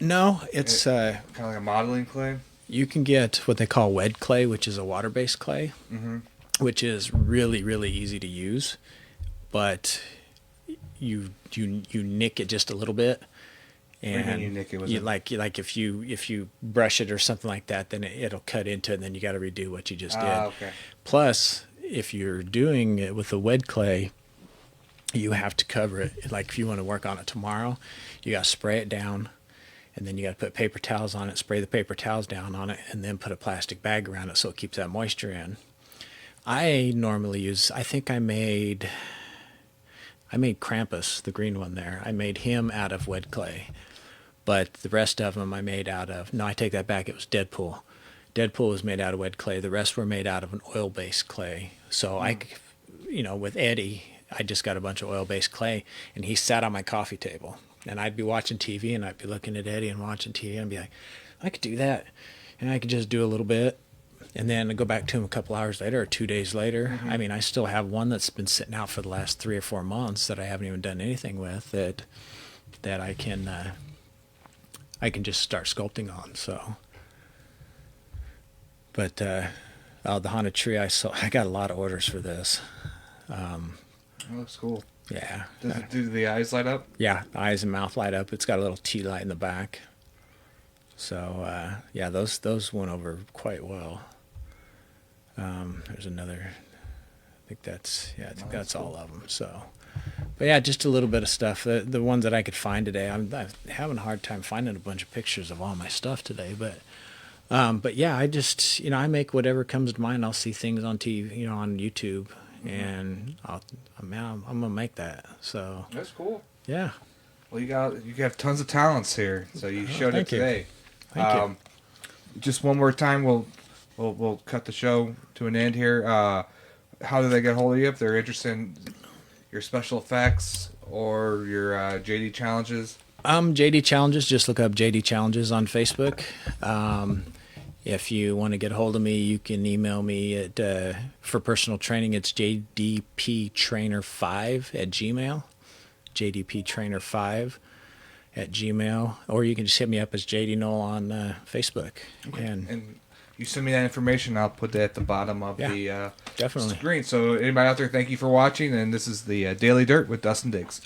No, it's kind of like a modeling clay. You can get what they call wet clay, which is a water-based clay, which is really, really easy to use, but you nick it just a little bit, and you nick it with like if you brush it or something like that, then it'll cut into it, and then you got to redo what you just did. Okay. Plus, if you're doing it with the wet clay, you have to cover it. Like if you want to work on it tomorrow, you got to spray it down, and then you got to put paper towels on it, spray the paper towels down on it, and then put a plastic bag around it so it keeps that moisture in. I normally use, I think I made Krampus, the green one there. I made him out of wet clay, but the rest of them I made out of, no, I take that back, it was Deadpool. Deadpool was made out of wet clay. The rest were made out of an oil-based clay. So with Eddie, I just got a bunch of oil-based clay, and he sat on my coffee table. And I'd be watching TV, and I'd be looking at Eddie and watching TV, and I'd be like, I could do that. And I could just do a little bit. And then I'd go back to him a couple hours later or 2 days later. I mean, I still have one that's been sitting out for the last 3 or 4 months that I haven't even done anything with that I can just start sculpting on. So, but the haunted tree I got a lot of orders for this. That looks cool. Yeah. Do the eyes light up? Yeah, eyes and mouth light up. It's got a little tea light in the back. So yeah, those went over quite well. There's another. I think that's cool. all of them. So, but yeah, just a little bit of stuff. The ones that I could find today, I'm having a hard time finding a bunch of pictures of all my stuff today. But yeah, I just I make whatever comes to mind. I'll see things on TV, on YouTube, and I'm gonna make that. So That's cool. yeah. Well, you have tons of talents here, so you showed it thank you. today. Thank you. Just one more time, we'll cut the show to an end here. How do they get hold of you if they're interested in your special effects or your JD challenges? JD Challenges. Just look up JD Challenges on Facebook. If you want to get a hold of me, you can email me at for personal training. It's jdptrainer5@gmail. jdptrainer5 at Gmail, or you can just hit me up as JD Noll on Facebook. Okay. And you send me that information, I'll put that at the bottom of the definitely. screen. So anybody out there, thank you for watching, and this is the Daily Dirt with Dustin Diggs.